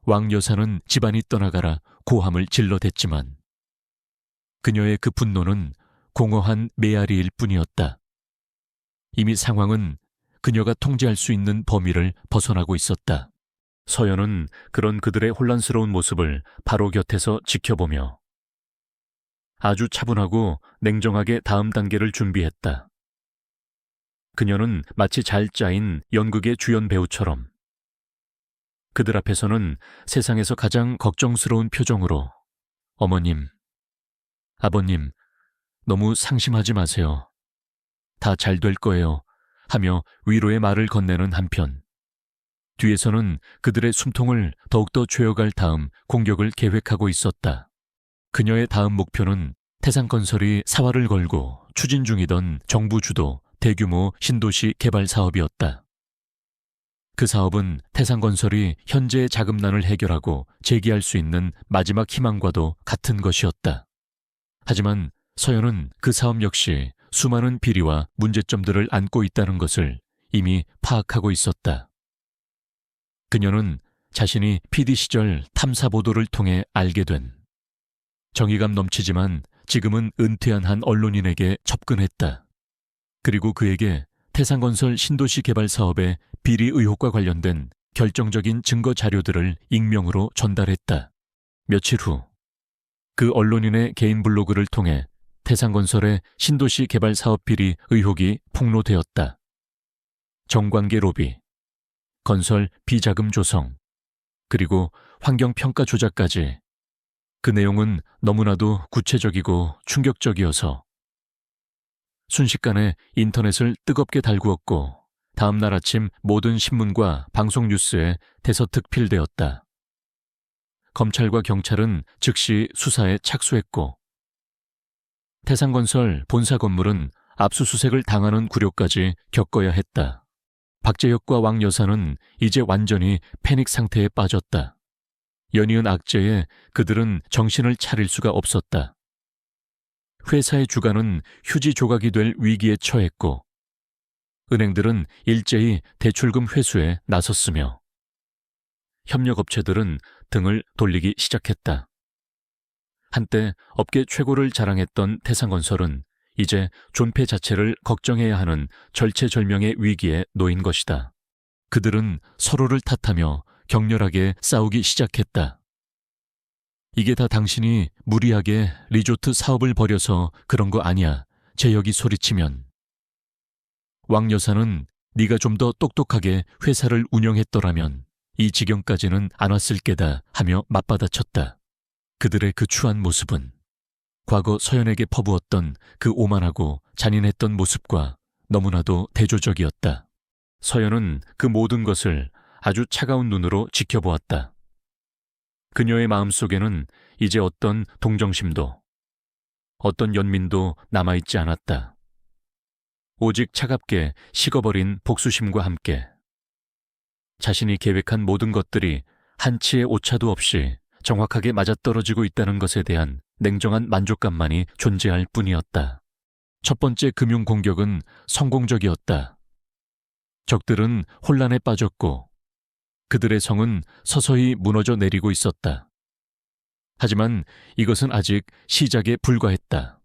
왕 여사는 집안이 떠나가라 고함을 질러댔지만 그녀의 그 분노는 공허한 메아리일 뿐이었다. 이미 상황은 그녀가 통제할 수 있는 범위를 벗어나고 있었다. 서연은 그런 그들의 혼란스러운 모습을 바로 곁에서 지켜보며 아주 차분하고 냉정하게 다음 단계를 준비했다. 그녀는 마치 잘 짜인 연극의 주연 배우처럼 그들 앞에서는 세상에서 가장 걱정스러운 표정으로 어머님, 아버님, 너무 상심하지 마세요. 다 잘 될 거예요 하며 위로의 말을 건네는 한편 뒤에서는 그들의 숨통을 더욱더 죄어갈 다음 공격을 계획하고 있었다. 그녀의 다음 목표는 태산건설이 사활을 걸고 추진 중이던 정부 주도 대규모 신도시 개발 사업이었다. 그 사업은 태산건설이 현재의 자금난을 해결하고 재기할 수 있는 마지막 희망과도 같은 것이었다. 하지만 서연은 그 사업 역시 수많은 비리와 문제점들을 안고 있다는 것을 이미 파악하고 있었다. 그녀는 자신이 PD 시절 탐사 보도를 통해 알게 된 정의감 넘치지만 지금은 은퇴한 한 언론인에게 접근했다. 그리고 그에게 태산건설 신도시 개발 사업의 비리 의혹과 관련된 결정적인 증거 자료들을 익명으로 전달했다. 며칠 후 그 언론인의 개인 블로그를 통해 태산건설의 신도시 개발 사업 비리 의혹이 폭로되었다. 정관계 로비, 건설 비자금 조성, 그리고 환경평가 조작까지. 그 내용은 너무나도 구체적이고 충격적이어서 순식간에 인터넷을 뜨겁게 달구었고 다음 날 아침 모든 신문과 방송 뉴스에 대서특필되었다. 검찰과 경찰은 즉시 수사에 착수했고 태산건설 본사 건물은 압수수색을 당하는 굴욕까지 겪어야 했다. 박재혁과 왕 여사는 이제 완전히 패닉 상태에 빠졌다. 연이은 악재에 그들은 정신을 차릴 수가 없었다. 회사의 주가는 휴지 조각이 될 위기에 처했고 은행들은 일제히 대출금 회수에 나섰으며 협력업체들은 등을 돌리기 시작했다. 한때 업계 최고를 자랑했던 태산건설은 이제 존폐 자체를 걱정해야 하는 절체절명의 위기에 놓인 것이다. 그들은 서로를 탓하며 격렬하게 싸우기 시작했다. 이게 다 당신이 무리하게 리조트 사업을 벌여서 그런 거 아니야. 재혁이 소리치면. 왕 여사는 네가 좀 더 똑똑하게 회사를 운영했더라면 이 지경까지는 안 왔을 게다 하며 맞받아쳤다. 그들의 그 추한 모습은 과거 서연에게 퍼부었던 그 오만하고 잔인했던 모습과 너무나도 대조적이었다. 서연은 그 모든 것을 아주 차가운 눈으로 지켜보았다. 그녀의 마음속에는 이제 어떤 동정심도, 어떤 연민도 남아있지 않았다. 오직 차갑게 식어버린 복수심과 함께 자신이 계획한 모든 것들이 한치의 오차도 없이 정확하게 맞아떨어지고 있다는 것에 대한 냉정한 만족감만이 존재할 뿐이었다. 첫 번째 금융 공격은 성공적이었다. 적들은 혼란에 빠졌고 그들의 성은 서서히 무너져 내리고 있었다. 하지만 이것은 아직 시작에 불과했다.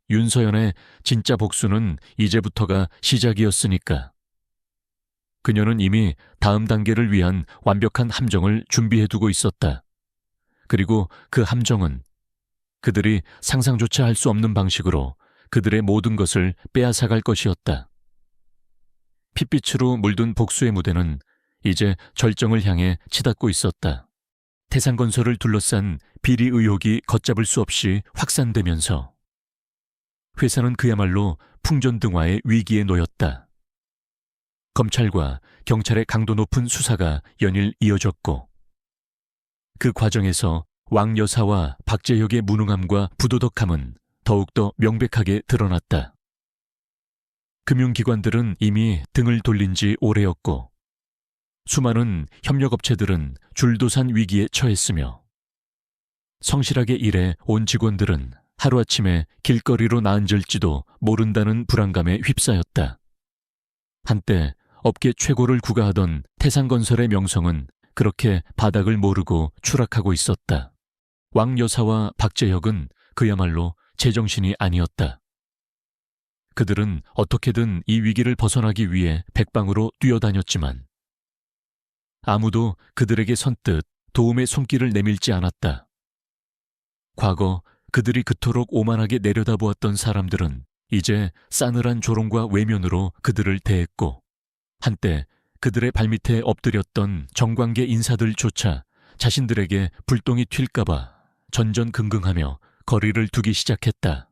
윤서연의 진짜 복수는 이제부터가 시작이었으니까. 그녀는 이미 다음 단계를 위한 완벽한 함정을 준비해두고 있었다. 그리고 그 함정은 그들이 상상조차 할 수 없는 방식으로 그들의 모든 것을 빼앗아갈 것이었다. 핏빛으로 물든 복수의 무대는 이제 절정을 향해 치닫고 있었다. 태산건설을 둘러싼 비리 의혹이 걷잡을 수 없이 확산되면서 회사는 그야말로 풍전등화의 위기에 놓였다. 검찰과 경찰의 강도 높은 수사가 연일 이어졌고 그 과정에서 왕 여사와 박재혁의 무능함과 부도덕함은 더욱더 명백하게 드러났다. 금융기관들은 이미 등을 돌린 지 오래였고 수많은 협력업체들은 줄도산 위기에 처했으며 성실하게 일해 온 직원들은 하루아침에 길거리로 나앉을지도 모른다는 불안감에 휩싸였다. 한때 업계 최고를 구가하던 태산건설의 명성은 그렇게 바닥을 모르고 추락하고 있었다. 왕 여사와 박재혁은 그야말로 제정신이 아니었다. 그들은 어떻게든 이 위기를 벗어나기 위해 백방으로 뛰어다녔지만 아무도 그들에게 선뜻 도움의 손길을 내밀지 않았다. 과거 그들이 그토록 오만하게 내려다보았던 사람들은 이제 싸늘한 조롱과 외면으로 그들을 대했고 한때 그들의 발밑에 엎드렸던 정관계 인사들조차 자신들에게 불똥이 튈까봐 전전긍긍하며 거리를 두기 시작했다.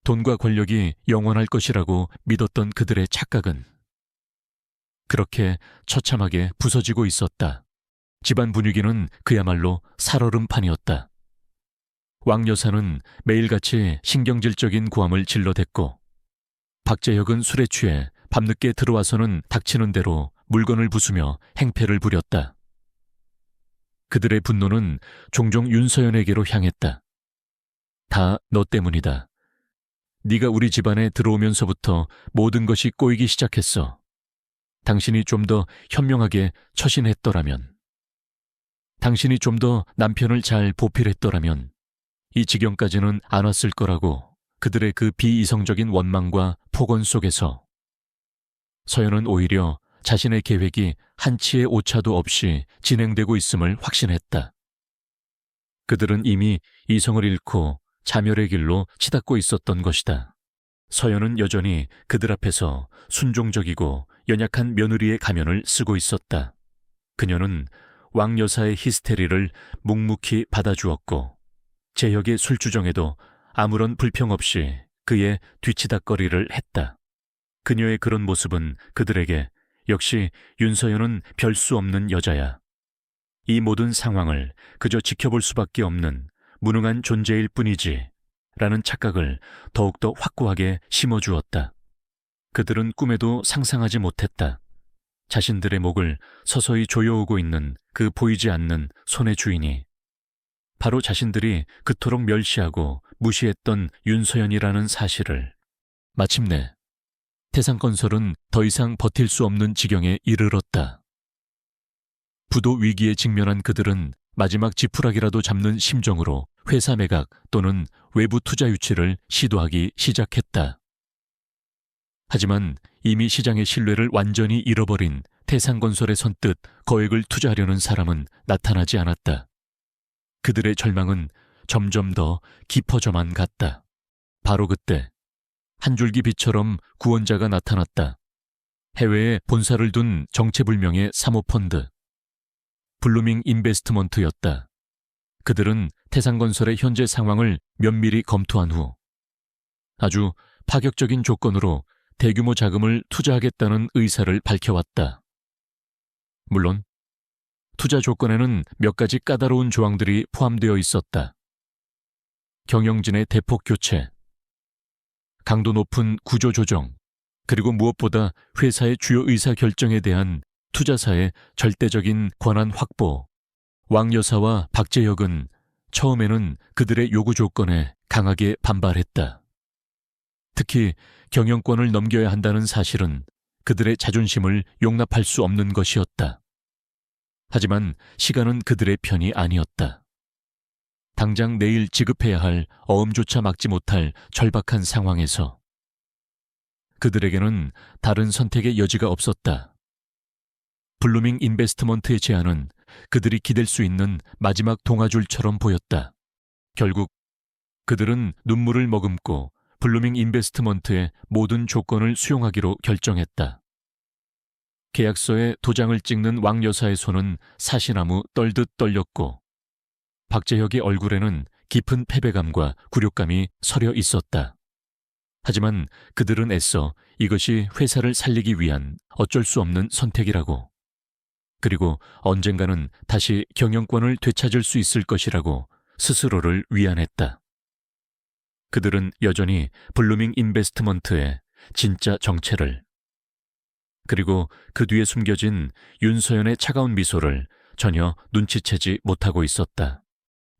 돈과 권력이 영원할 것이라고 믿었던 그들의 착각은 그렇게 처참하게 부서지고 있었다. 집안 분위기는 그야말로 살얼음판이었다. 왕 여사는 매일같이 신경질적인 고함을 질러댔고 박재혁은 술에 취해 밤늦게 들어와서는 닥치는 대로 물건을 부수며 행패를 부렸다. 그들의 분노는 종종 윤서연에게로 향했다. 다 너 때문이다. 네가 우리 집안에 들어오면서부터 모든 것이 꼬이기 시작했어. 당신이 좀 더 현명하게 처신했더라면, 당신이 좀 더 남편을 잘 보필했더라면 이 지경까지는 안 왔을 거라고 그들의 그 비이성적인 원망과 폭언 속에서 서연은 오히려 자신의 계획이 한치의 오차도 없이 진행되고 있음을 확신했다. 그들은 이미 이성을 잃고 자멸의 길로 치닫고 있었던 것이다. 서연은 여전히 그들 앞에서 순종적이고 연약한 며느리의 가면을 쓰고 있었다. 그녀는 왕 여사의 히스테리를 묵묵히 받아주었고 재혁의 술주정에도 아무런 불평 없이 그의 뒤치다꺼리를 했다. 그녀의 그런 모습은 그들에게 역시 윤서연은 별 수 없는 여자야. 이 모든 상황을 그저 지켜볼 수밖에 없는 무능한 존재일 뿐이지 라는 착각을 더욱더 확고하게 심어주었다. 그들은 꿈에도 상상하지 못했다. 자신들의 목을 서서히 조여오고 있는 그 보이지 않는 손의 주인이 바로 자신들이 그토록 멸시하고 무시했던 윤서연이라는 사실을. 마침내 태상건설은 더 이상 버틸 수 없는 지경에 이르렀다. 부도 위기에 직면한 그들은 마지막 지푸라기라도 잡는 심정으로 회사 매각 또는 외부 투자 유치를 시도하기 시작했다. 하지만 이미 시장의 신뢰를 완전히 잃어버린 태상건설에 선뜻 거액을 투자하려는 사람은 나타나지 않았다. 그들의 절망은 점점 더 깊어져만 갔다. 바로 그때 한 줄기 빛처럼 구원자가 나타났다. 해외에 본사를 둔 정체불명의 사모펀드 블루밍 인베스트먼트였다. 그들은 태상건설의 현재 상황을 면밀히 검토한 후 아주 파격적인 조건으로 대규모 자금을 투자하겠다는 의사를 밝혀왔다. 물론 투자 조건에는 몇 가지 까다로운 조항들이 포함되어 있었다. 경영진의 대폭 교체, 강도 높은 구조 조정, 그리고 무엇보다 회사의 주요 의사 결정에 대한 투자사의 절대적인 권한 확보. 왕 여사와 박재혁은 처음에는 그들의 요구 조건에 강하게 반발했다. 특히 경영권을 넘겨야 한다는 사실은 그들의 자존심을 용납할 수 없는 것이었다. 하지만 시간은 그들의 편이 아니었다. 당장 내일 지급해야 할 어음조차 막지 못할 절박한 상황에서 그들에게는 다른 선택의 여지가 없었다. 블루밍 인베스트먼트의 제안은 그들이 기댈 수 있는 마지막 동아줄처럼 보였다. 결국 그들은 눈물을 머금고 블루밍 인베스트먼트의 모든 조건을 수용하기로 결정했다. 계약서에 도장을 찍는 왕 여사의 손은 사시나무 떨듯 떨렸고 박재혁의 얼굴에는 깊은 패배감과 굴욕감이 서려 있었다. 하지만 그들은 애써 이것이 회사를 살리기 위한 어쩔 수 없는 선택이라고, 그리고 언젠가는 다시 경영권을 되찾을 수 있을 것이라고 스스로를 위안했다. 그들은 여전히 블루밍 인베스트먼트의 진짜 정체를, 그리고 그 뒤에 숨겨진 윤서연의 차가운 미소를 전혀 눈치채지 못하고 있었다.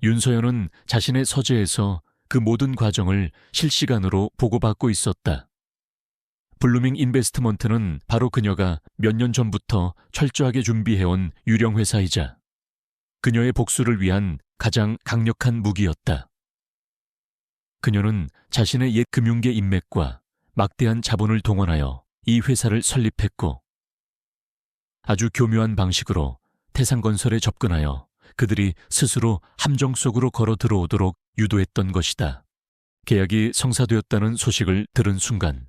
윤서연은 자신의 서재에서 그 모든 과정을 실시간으로 보고받고 있었다. 블루밍 인베스트먼트는 바로 그녀가 몇 년 전부터 철저하게 준비해온 유령 회사이자 그녀의 복수를 위한 가장 강력한 무기였다. 그녀는 자신의 옛 금융계 인맥과 막대한 자본을 동원하여 이 회사를 설립했고 아주 교묘한 방식으로 태상건설에 접근하여 그들이 스스로 함정 속으로 걸어 들어오도록 유도했던 것이다. 계약이 성사되었다는 소식을 들은 순간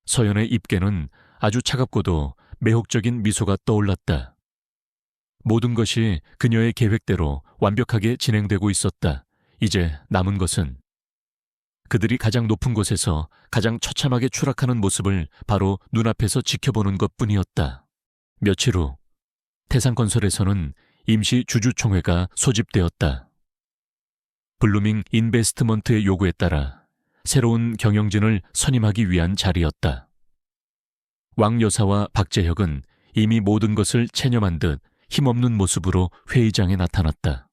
서연의 입계는 아주 차갑고도 매혹적인 미소가 떠올랐다. 모든 것이 그녀의 계획대로 완벽하게 진행되고 있었다. 이제 남은 것은 그들이 가장 높은 곳에서 가장 처참하게 추락하는 모습을 바로 눈앞에서 지켜보는 것뿐이었다. 며칠 후 태상건설에서는 임시 주주총회가 소집되었다. 블루밍 인베스트먼트의 요구에 따라 새로운 경영진을 선임하기 위한 자리였다. 왕 여사와 박재혁은 이미 모든 것을 체념한 듯 힘없는 모습으로 회의장에 나타났다.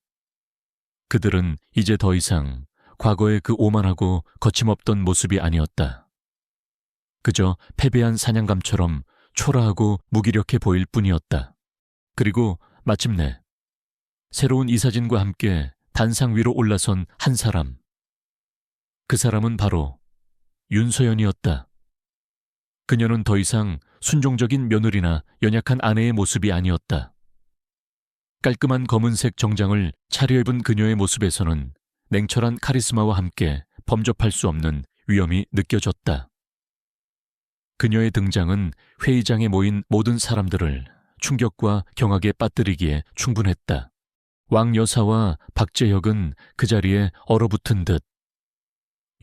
그들은 이제 더 이상 과거의 그 오만하고 거침없던 모습이 아니었다. 그저 패배한 사냥감처럼 초라하고 무기력해 보일 뿐이었다. 그리고 마침내 새로운 이사진과 함께 단상 위로 올라선 한 사람. 그 사람은 바로 윤서연이었다. 그녀는 더 이상 순종적인 며느리나 연약한 아내의 모습이 아니었다. 깔끔한 검은색 정장을 차려입은 그녀의 모습에서는 냉철한 카리스마와 함께 범접할 수 없는 위엄이 느껴졌다. 그녀의 등장은 회의장에 모인 모든 사람들을 충격과 경악에 빠뜨리기에 충분했다. 왕 여사와 박재혁은 그 자리에 얼어붙은 듯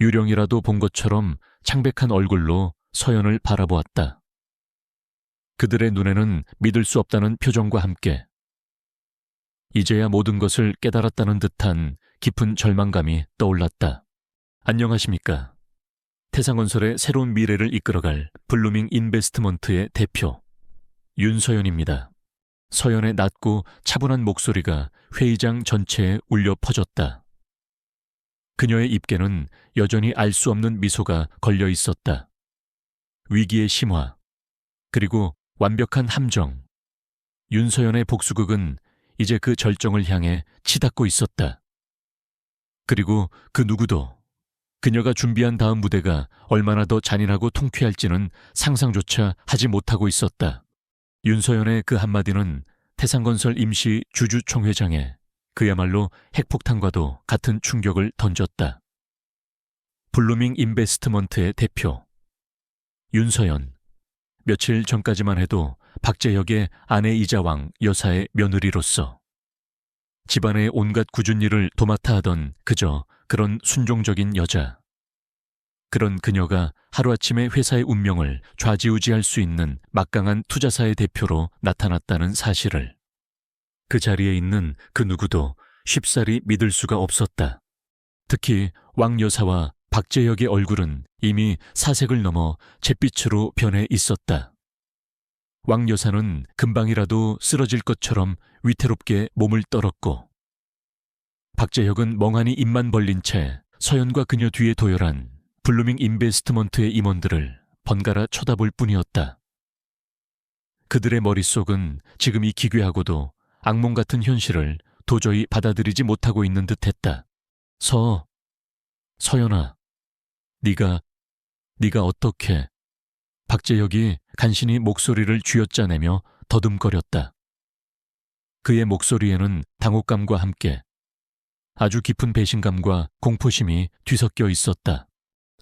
유령이라도 본 것처럼 창백한 얼굴로 서연을 바라보았다. 그들의 눈에는 믿을 수 없다는 표정과 함께 이제야 모든 것을 깨달았다는 듯한 깊은 절망감이 떠올랐다. 안녕하십니까. 태상건설의 새로운 미래를 이끌어갈 블루밍 인베스트먼트의 대표 윤서연입니다. 서연의 낮고 차분한 목소리가 회의장 전체에 울려 퍼졌다. 그녀의 입에는 여전히 알 수 없는 미소가 걸려 있었다. 위기의 심화, 그리고 완벽한 함정. 윤서연의 복수극은 이제 그 절정을 향해 치닫고 있었다. 그리고 그 누구도 그녀가 준비한 다음 무대가 얼마나 더 잔인하고 통쾌할지는 상상조차 하지 못하고 있었다. 윤서연의 그 한마디는 태상건설 임시 주주총회장에 그야말로 핵폭탄과도 같은 충격을 던졌다. 블루밍 인베스트먼트의 대표 윤서연. 며칠 전까지만 해도 박재혁의 아내이자 왕 여사의 며느리로서 집안의 온갖 굳은 일을 도맡아 하던 그저 그런 순종적인 여자. 그런 그녀가 하루아침에 회사의 운명을 좌지우지할 수 있는 막강한 투자사의 대표로 나타났다는 사실을 그 자리에 있는 그 누구도 쉽사리 믿을 수가 없었다. 특히 왕 여사와 박재혁의 얼굴은 이미 사색을 넘어 잿빛으로 변해 있었다. 왕 여사는 금방이라도 쓰러질 것처럼 위태롭게 몸을 떨었고 박재혁은 멍하니 입만 벌린 채 서연과 그녀 뒤에 도열한 블루밍 인베스트먼트의 임원들을 번갈아 쳐다볼 뿐이었다. 그들의 머릿속은 지금 이 기괴하고도 악몽 같은 현실을 도저히 받아들이지 못하고 있는 듯했다. 서연아, 네가 어떻게... 박재혁이 간신히 목소리를 쥐어짜내며 더듬거렸다. 그의 목소리에는 당혹감과 함께 아주 깊은 배신감과 공포심이 뒤섞여 있었다.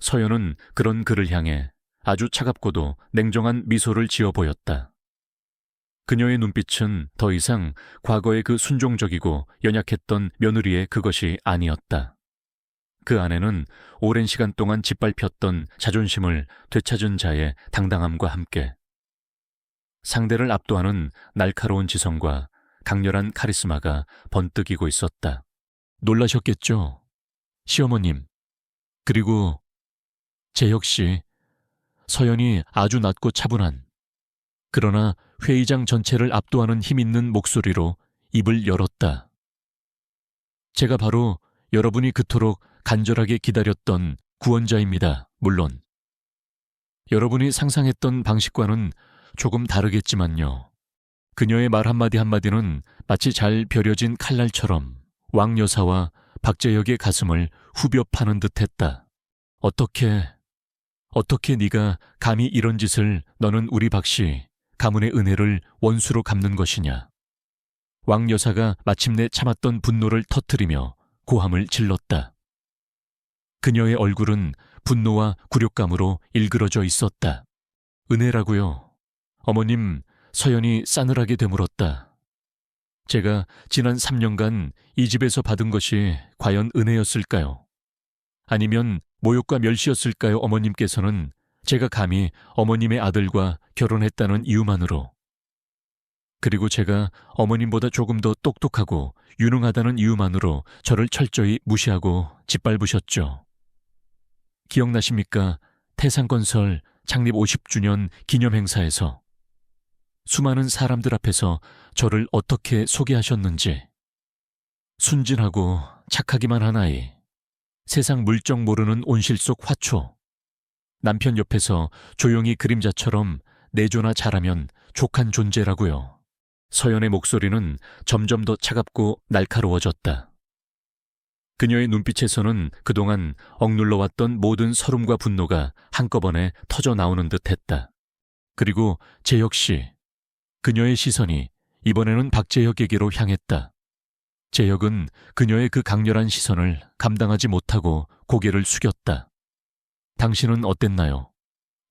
서연은 그런 그를 향해 아주 차갑고도 냉정한 미소를 지어 보였다. 그녀의 눈빛은 더 이상 과거의 그 순종적이고 연약했던 며느리의 그것이 아니었다. 그 안에는 오랜 시간 동안 짓밟혔던 자존심을 되찾은 자의 당당함과 함께 상대를 압도하는 날카로운 지성과 강렬한 카리스마가 번뜩이고 있었다. 놀라셨겠죠? 시어머님. 그리고 제 역시 서연이 아주 낮고 차분한 그러나 회의장 전체를 압도하는 힘 있는 목소리로 입을 열었다. 제가 바로 여러분이 그토록 간절하게 기다렸던 구원자입니다. 물론 여러분이 상상했던 방식과는 조금 다르겠지만요. 그녀의 말 한마디 한마디는 마치 잘 벼려진 칼날처럼 왕 여사와 박재혁의 가슴을 후벼 파는 듯했다. 어떻게 네가 감히 이런 짓을 너는 우리 박씨 가문의 은혜를 원수로 갚는 것이냐. 왕 여사가 마침내 참았던 분노를 터뜨리며 고함을 질렀다. 그녀의 얼굴은 분노와 굴욕감으로 일그러져 있었다. 은혜라고요. 어머님, 서연이 싸늘하게 되물었다. 제가 지난 3년간 이 집에서 받은 것이 과연 은혜였을까요? 아니면 모욕과 멸시였을까요? 어머님께서는 제가 감히 어머님의 아들과 결혼했다는 이유만으로, 그리고 제가 어머님보다 조금 더 똑똑하고 유능하다는 이유만으로 저를 철저히 무시하고 짓밟으셨죠. 기억나십니까? 태상건설 창립 50주년 기념 행사에서 수많은 사람들 앞에서 저를 어떻게 소개하셨는지, 순진하고 착하기만 한 아이, 세상 물정 모르는 온실 속 화초, 남편 옆에서 조용히 그림자처럼 내조나 잘하면 족한 존재라고요. 서연의 목소리는 점점 더 차갑고 날카로워졌다. 그녀의 눈빛에서는 그동안 억눌러왔던 모든 서름과 분노가 한꺼번에 터져 나오는 듯 했다. 그리고 제 역시 그녀의 시선이 이번에는 박재혁에게로 향했다. 재혁은 그녀의 그 강렬한 시선을 감당하지 못하고 고개를 숙였다. 당신은 어땠나요?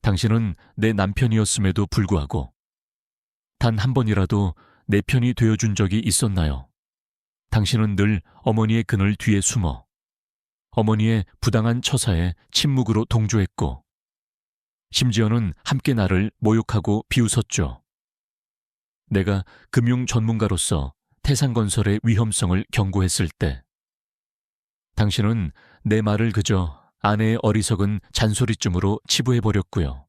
당신은 내 남편이었음에도 불구하고 단 한 번이라도 내 편이 되어준 적이 있었나요? 당신은 늘 어머니의 그늘 뒤에 숨어 어머니의 부당한 처사에 침묵으로 동조했고 심지어는 함께 나를 모욕하고 비웃었죠. 내가 금융 전문가로서 태산건설의 위험성을 경고했을 때 당신은 내 말을 그저 아내의 어리석은 잔소리쯤으로 치부해버렸고요.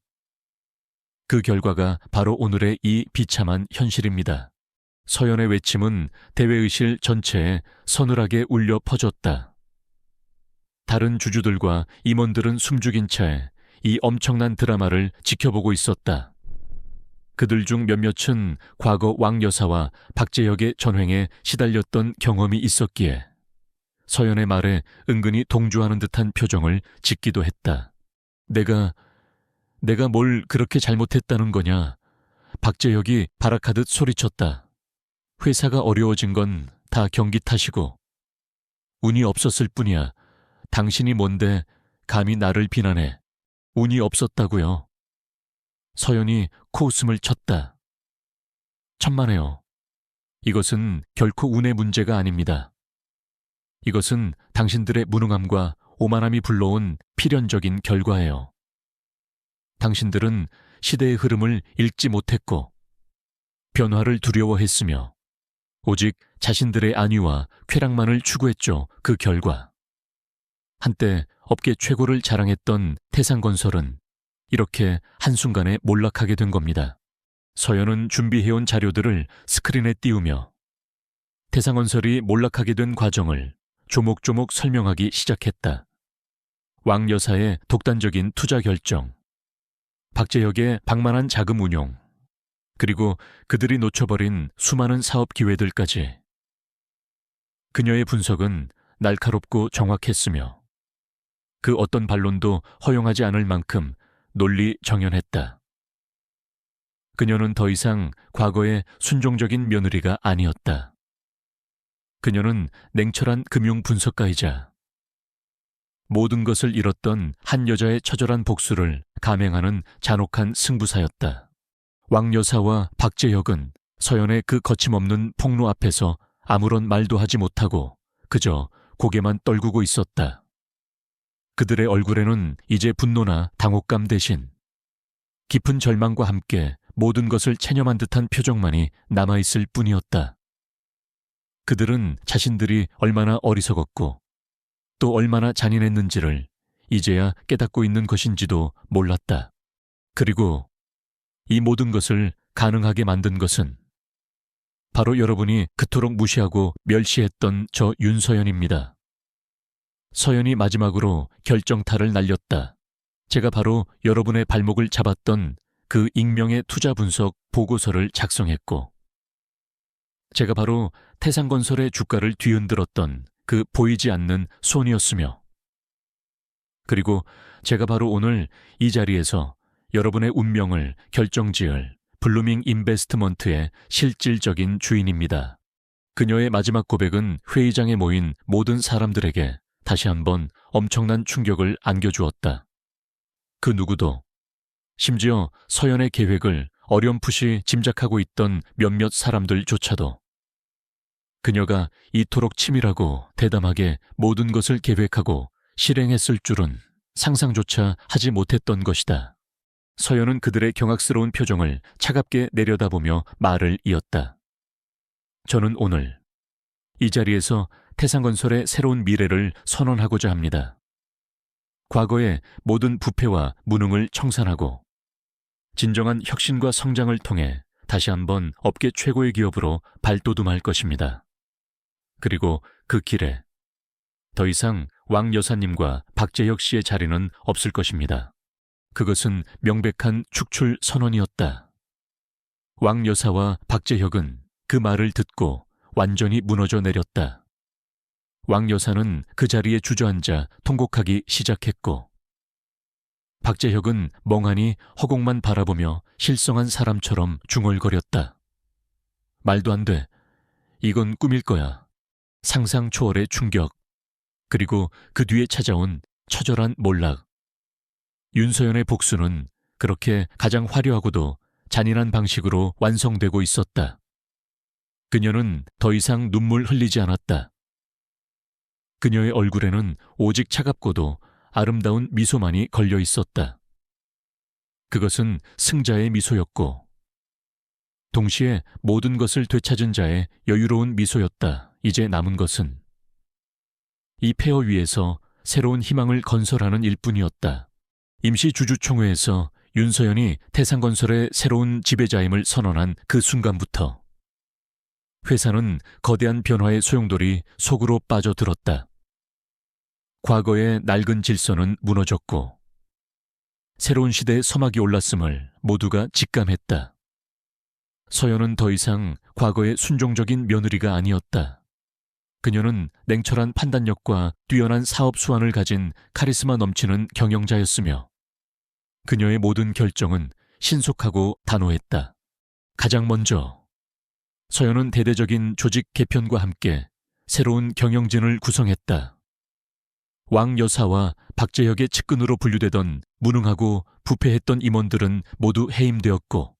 그 결과가 바로 오늘의 이 비참한 현실입니다. 서연의 외침은 대회의실 전체에 서늘하게 울려 퍼졌다. 다른 주주들과 임원들은 숨죽인 채 이 엄청난 드라마를 지켜보고 있었다. 그들 중 몇몇은 과거 왕 여사와 박재혁의 전횡에 시달렸던 경험이 있었기에 서연의 말에 은근히 동조하는 듯한 표정을 짓기도 했다. 내가 뭘 그렇게 잘못했다는 거냐? 박재혁이 발악하듯 소리쳤다. 회사가 어려워진 건 다 경기 탓이고 운이 없었을 뿐이야. 당신이 뭔데 감히 나를 비난해. 운이 없었다고요. 서연이 코웃음을 쳤다. 천만에요. 이것은 결코 운의 문제가 아닙니다. 이것은 당신들의 무능함과 오만함이 불러온 필연적인 결과예요. 당신들은 시대의 흐름을 읽지 못했고 변화를 두려워했으며 오직 자신들의 안위와 쾌락만을 추구했죠. 그 결과 한때 업계 최고를 자랑했던 태산건설은 이렇게 한순간에 몰락하게 된 겁니다. 서연은 준비해온 자료들을 스크린에 띄우며 태산건설이 몰락하게 된 과정을 조목조목 설명하기 시작했다. 왕 여사의 독단적인 투자 결정, 박재혁의 방만한 자금 운용, 그리고 그들이 놓쳐버린 수많은 사업 기회들까지. 그녀의 분석은 날카롭고 정확했으며 그 어떤 반론도 허용하지 않을 만큼 논리 정연했다. 그녀는 더 이상 과거의 순종적인 며느리가 아니었다. 그녀는 냉철한 금융 분석가이자 모든 것을 잃었던 한 여자의 처절한 복수를 감행하는 잔혹한 승부사였다. 왕 여사와 박재혁은 서연의 그 거침없는 폭로 앞에서 아무런 말도 하지 못하고 그저 고개만 떨구고 있었다. 그들의 얼굴에는 이제 분노나 당혹감 대신 깊은 절망과 함께 모든 것을 체념한 듯한 표정만이 남아있을 뿐이었다. 그들은 자신들이 얼마나 어리석었고 또 얼마나 잔인했는지를 이제야 깨닫고 있는 것인지도 몰랐다. 그리고 이 모든 것을 가능하게 만든 것은 바로 여러분이 그토록 무시하고 멸시했던 저 윤서연입니다. 서연이 마지막으로 결정타를 날렸다. 제가 바로 여러분의 발목을 잡았던 그 익명의 투자 분석 보고서를 작성했고 제가 바로 태산건설의 주가를 뒤흔들었던 그 보이지 않는 손이었으며 그리고 제가 바로 오늘 이 자리에서 여러분의 운명을 결정지을 블루밍 인베스트먼트의 실질적인 주인입니다. 그녀의 마지막 고백은 회의장에 모인 모든 사람들에게 다시 한번 엄청난 충격을 안겨주었다. 그 누구도, 심지어 서연의 계획을 어렴풋이 짐작하고 있던 몇몇 사람들조차도 그녀가 이토록 치밀하고 대담하게 모든 것을 계획하고 실행했을 줄은 상상조차 하지 못했던 것이다. 서연은 그들의 경악스러운 표정을 차갑게 내려다보며 말을 이었다. 저는 오늘 이 자리에서 태산건설의 새로운 미래를 선언하고자 합니다. 과거의 모든 부패와 무능을 청산하고 진정한 혁신과 성장을 통해 다시 한번 업계 최고의 기업으로 발돋움할 것입니다. 그리고 그 길에 더 이상 왕 여사님과 박재혁 씨의 자리는 없을 것입니다. 그것은 명백한 축출 선언이었다. 왕 여사와 박재혁은 그 말을 듣고 완전히 무너져 내렸다. 왕 여사는 그 자리에 주저앉아 통곡하기 시작했고, 박재혁은 멍하니 허공만 바라보며 실성한 사람처럼 중얼거렸다. 말도 안 돼. 이건 꿈일 거야. 상상 초월의 충격. 그리고 그 뒤에 찾아온 처절한 몰락. 윤서연의 복수는 그렇게 가장 화려하고도 잔인한 방식으로 완성되고 있었다. 그녀는 더 이상 눈물 흘리지 않았다. 그녀의 얼굴에는 오직 차갑고도 아름다운 미소만이 걸려 있었다. 그것은 승자의 미소였고, 동시에 모든 것을 되찾은 자의 여유로운 미소였다. 이제 남은 것은 이 폐허 위에서 새로운 희망을 건설하는 일뿐이었다. 임시주주총회에서 윤서연이 태상건설의 새로운 지배자임을 선언한 그 순간부터 회사는 거대한 변화의 소용돌이 속으로 빠져들었다. 과거의 낡은 질서는 무너졌고 새로운 시대의 서막이 올랐음을 모두가 직감했다. 서연은 더 이상 과거의 순종적인 며느리가 아니었다. 그녀는 냉철한 판단력과 뛰어난 사업 수완을 가진 카리스마 넘치는 경영자였으며 그녀의 모든 결정은 신속하고 단호했다. 가장 먼저 서연은 대대적인 조직 개편과 함께 새로운 경영진을 구성했다. 왕 여사와 박재혁의 측근으로 분류되던 무능하고 부패했던 임원들은 모두 해임되었고,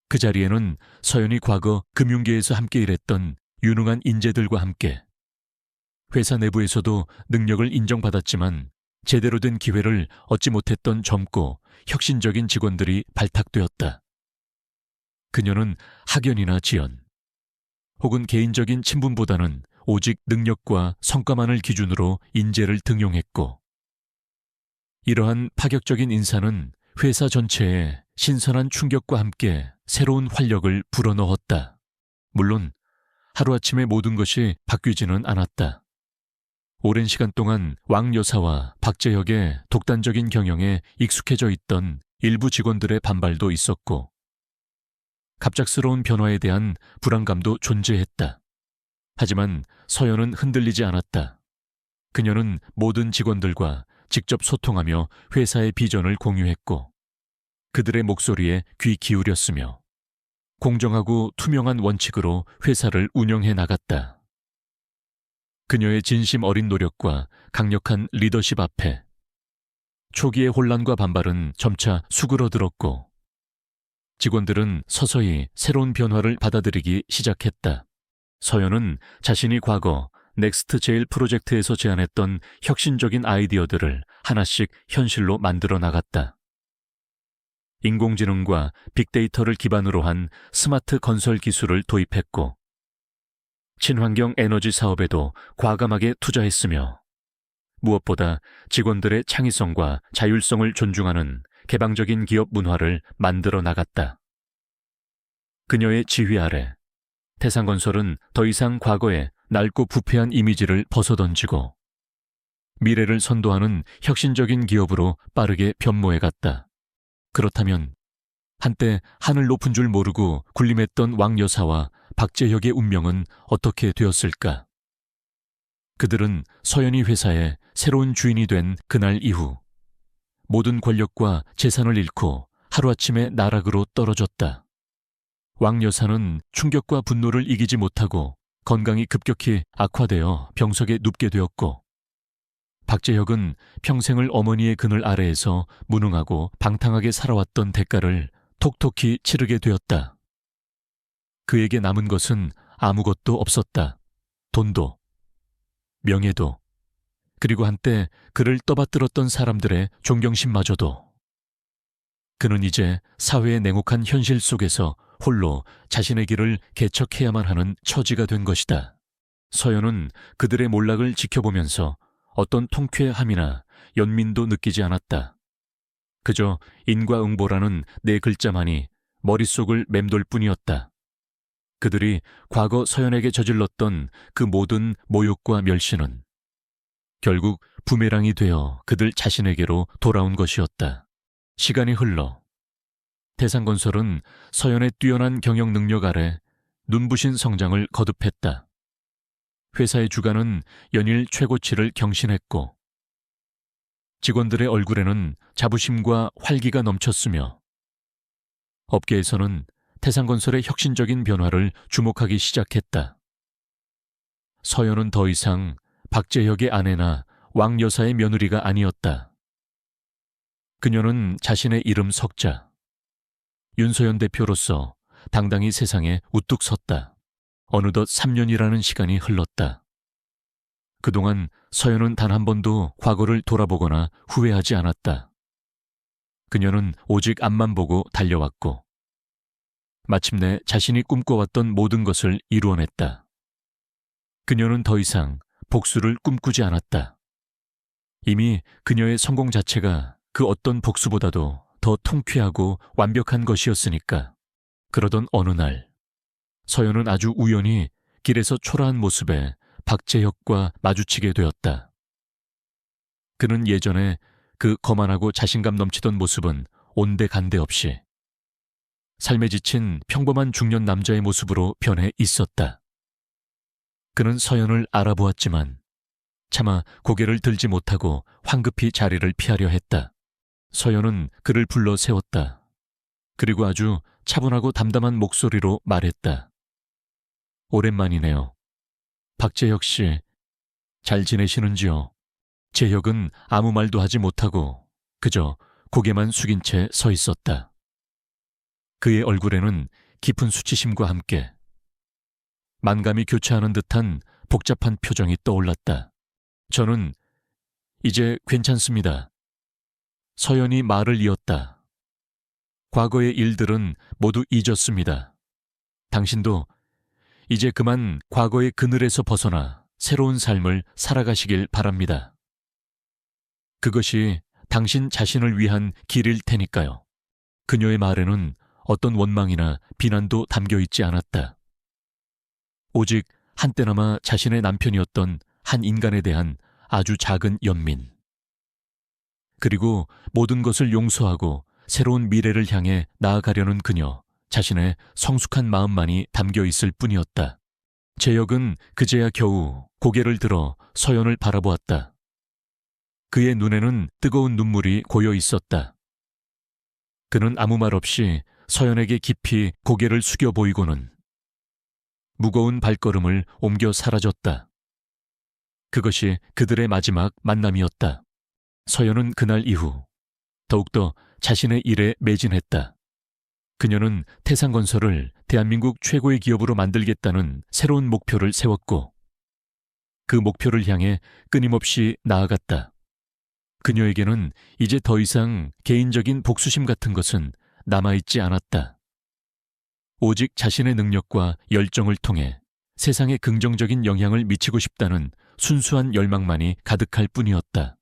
그 자리에는 서연이 과거 금융계에서 함께 일했던 유능한 인재들과 함께 회사 내부에서도 능력을 인정받았지만 제대로 된 기회를 얻지 못했던 젊고 혁신적인 직원들이 발탁되었다. 그녀는 학연이나 지연, 혹은 개인적인 친분보다는 오직 능력과 성과만을 기준으로 인재를 등용했고, 이러한 파격적인 인사는 회사 전체에 신선한 충격과 함께 새로운 활력을 불어넣었다. 물론 하루아침에 모든 것이 바뀌지는 않았다. 오랜 시간 동안 왕 여사와 박재혁의 독단적인 경영에 익숙해져 있던 일부 직원들의 반발도 있었고, 갑작스러운 변화에 대한 불안감도 존재했다. 하지만 서연은 흔들리지 않았다. 그녀는 모든 직원들과 직접 소통하며 회사의 비전을 공유했고, 그들의 목소리에 귀 기울였으며 공정하고 투명한 원칙으로 회사를 운영해 나갔다. 그녀의 진심 어린 노력과 강력한 리더십 앞에 초기의 혼란과 반발은 점차 수그러들었고, 직원들은 서서히 새로운 변화를 받아들이기 시작했다. 서연은 자신이 과거 넥스트 제일 프로젝트에서 제안했던 혁신적인 아이디어들을 하나씩 현실로 만들어 나갔다. 인공지능과 빅데이터를 기반으로 한 스마트 건설 기술을 도입했고, 친환경 에너지 사업에도 과감하게 투자했으며, 무엇보다 직원들의 창의성과 자율성을 존중하는 개방적인 기업 문화를 만들어 나갔다. 그녀의 지휘 아래 태상건설은 더 이상 과거의 낡고 부패한 이미지를 벗어던지고 미래를 선도하는 혁신적인 기업으로 빠르게 변모해갔다. 그렇다면 한때 하늘 높은 줄 모르고 군림했던 왕 여사와 박재혁의 운명은 어떻게 되었을까? 그들은 서연이 회사의 새로운 주인이 된 그날 이후 모든 권력과 재산을 잃고 하루아침에 나락으로 떨어졌다. 왕 여사는 충격과 분노를 이기지 못하고 건강이 급격히 악화되어 병석에 눕게 되었고, 박재혁은 평생을 어머니의 그늘 아래에서 무능하고 방탕하게 살아왔던 대가를 톡톡히 치르게 되었다. 그에게 남은 것은 아무것도 없었다. 돈도, 명예도, 그리고 한때 그를 떠받들었던 사람들의 존경심마저도. 그는 이제 사회의 냉혹한 현실 속에서 홀로 자신의 길을 개척해야만 하는 처지가 된 것이다. 서연은 그들의 몰락을 지켜보면서 어떤 통쾌함이나 연민도 느끼지 않았다. 그저 인과응보라는 네 글자만이 머릿속을 맴돌 뿐이었다. 그들이 과거 서연에게 저질렀던 그 모든 모욕과 멸시는 결국 부메랑이 되어 그들 자신에게로 돌아온 것이었다. 시간이 흘러 태상건설은 서연의 뛰어난 경영 능력 아래 눈부신 성장을 거듭했다. 회사의 주가는 연일 최고치를 경신했고 직원들의 얼굴에는 자부심과 활기가 넘쳤으며 업계에서는 태상건설의 혁신적인 변화를 주목하기 시작했다. 서연은 더 이상 박재혁의 아내나 왕 여사의 며느리가 아니었다. 그녀는 자신의 이름 석자, 윤서연 대표로서 당당히 세상에 우뚝 섰다. 어느덧 3년이라는 시간이 흘렀다. 그동안 서연은 단 한 번도 과거를 돌아보거나 후회하지 않았다. 그녀는 오직 앞만 보고 달려왔고 마침내 자신이 꿈꿔왔던 모든 것을 이루어냈다. 그녀는 더 이상 복수를 꿈꾸지 않았다. 이미 그녀의 성공 자체가 그 어떤 복수보다도 더 통쾌하고 완벽한 것이었으니까. 그러던 어느 날 서연은 아주 우연히 길에서 초라한 모습에 박재혁과 마주치게 되었다. 그는 예전에 그 거만하고 자신감 넘치던 모습은 온데간데 없이 삶에 지친 평범한 중년 남자의 모습으로 변해 있었다. 그는 서연을 알아보았지만 차마 고개를 들지 못하고 황급히 자리를 피하려 했다. 서연은 그를 불러 세웠다. 그리고 아주 차분하고 담담한 목소리로 말했다. 오랜만이네요. 박재혁 씨, 잘 지내시는지요? 재혁은 아무 말도 하지 못하고 그저 고개만 숙인 채 서 있었다. 그의 얼굴에는 깊은 수치심과 함께 만감이 교차하는 듯한 복잡한 표정이 떠올랐다. 저는 이제 괜찮습니다. 서연이 말을 이었다. 과거의 일들은 모두 잊었습니다. 당신도 이제 그만 과거의 그늘에서 벗어나 새로운 삶을 살아가시길 바랍니다. 그것이 당신 자신을 위한 길일 테니까요. 그녀의 말에는 어떤 원망이나 비난도 담겨 있지 않았다. 오직 한때나마 자신의 남편이었던 한 인간에 대한 아주 작은 연민. 그리고 모든 것을 용서하고 새로운 미래를 향해 나아가려는 그녀 자신의 성숙한 마음만이 담겨 있을 뿐이었다. 재혁은 그제야 겨우 고개를 들어 서연을 바라보았다. 그의 눈에는 뜨거운 눈물이 고여 있었다. 그는 아무 말 없이 서연에게 깊이 고개를 숙여 보이고는 무거운 발걸음을 옮겨 사라졌다. 그것이 그들의 마지막 만남이었다. 서연은 그날 이후 더욱더 자신의 일에 매진했다. 그녀는 태상건설을 대한민국 최고의 기업으로 만들겠다는 새로운 목표를 세웠고 그 목표를 향해 끊임없이 나아갔다. 그녀에게는 이제 더 이상 개인적인 복수심 같은 것은 남아있지 않았다. 오직 자신의 능력과 열정을 통해 세상에 긍정적인 영향을 미치고 싶다는 순수한 열망만이 가득할 뿐이었다.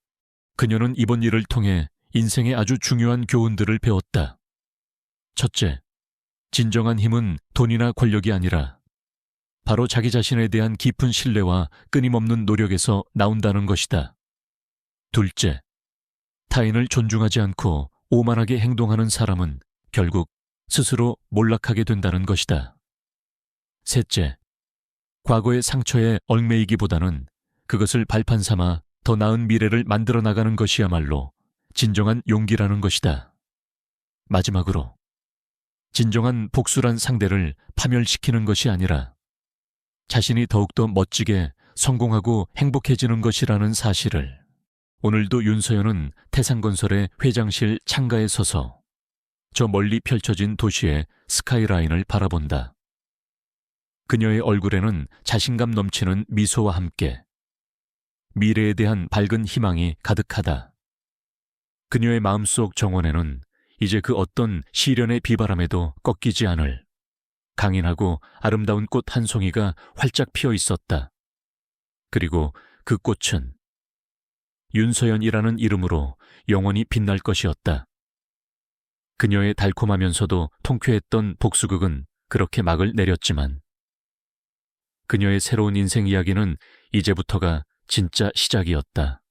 그녀는 이번 일을 통해 인생의 아주 중요한 교훈들을 배웠다. 첫째, 진정한 힘은 돈이나 권력이 아니라 바로 자기 자신에 대한 깊은 신뢰와 끊임없는 노력에서 나온다는 것이다. 둘째, 타인을 존중하지 않고 오만하게 행동하는 사람은 결국 스스로 몰락하게 된다는 것이다. 셋째, 과거의 상처에 얽매이기보다는 그것을 발판 삼아 더 나은 미래를 만들어 나가는 것이야말로 진정한 용기라는 것이다. 마지막으로, 진정한 복수란 상대를 파멸시키는 것이 아니라 자신이 더욱더 멋지게 성공하고 행복해지는 것이라는 사실을 오늘도 윤서연은 태상건설의 회장실 창가에 서서 저 멀리 펼쳐진 도시의 스카이라인을 바라본다. 그녀의 얼굴에는 자신감 넘치는 미소와 함께 미래에 대한 밝은 희망이 가득하다. 그녀의 마음속 정원에는 이제 그 어떤 시련의 비바람에도 꺾이지 않을 강인하고 아름다운 꽃 한 송이가 활짝 피어 있었다. 그리고 그 꽃은 윤서연이라는 이름으로 영원히 빛날 것이었다. 그녀의 달콤하면서도 통쾌했던 복수극은 그렇게 막을 내렸지만 그녀의 새로운 인생 이야기는 이제부터가 진짜 시작이었다.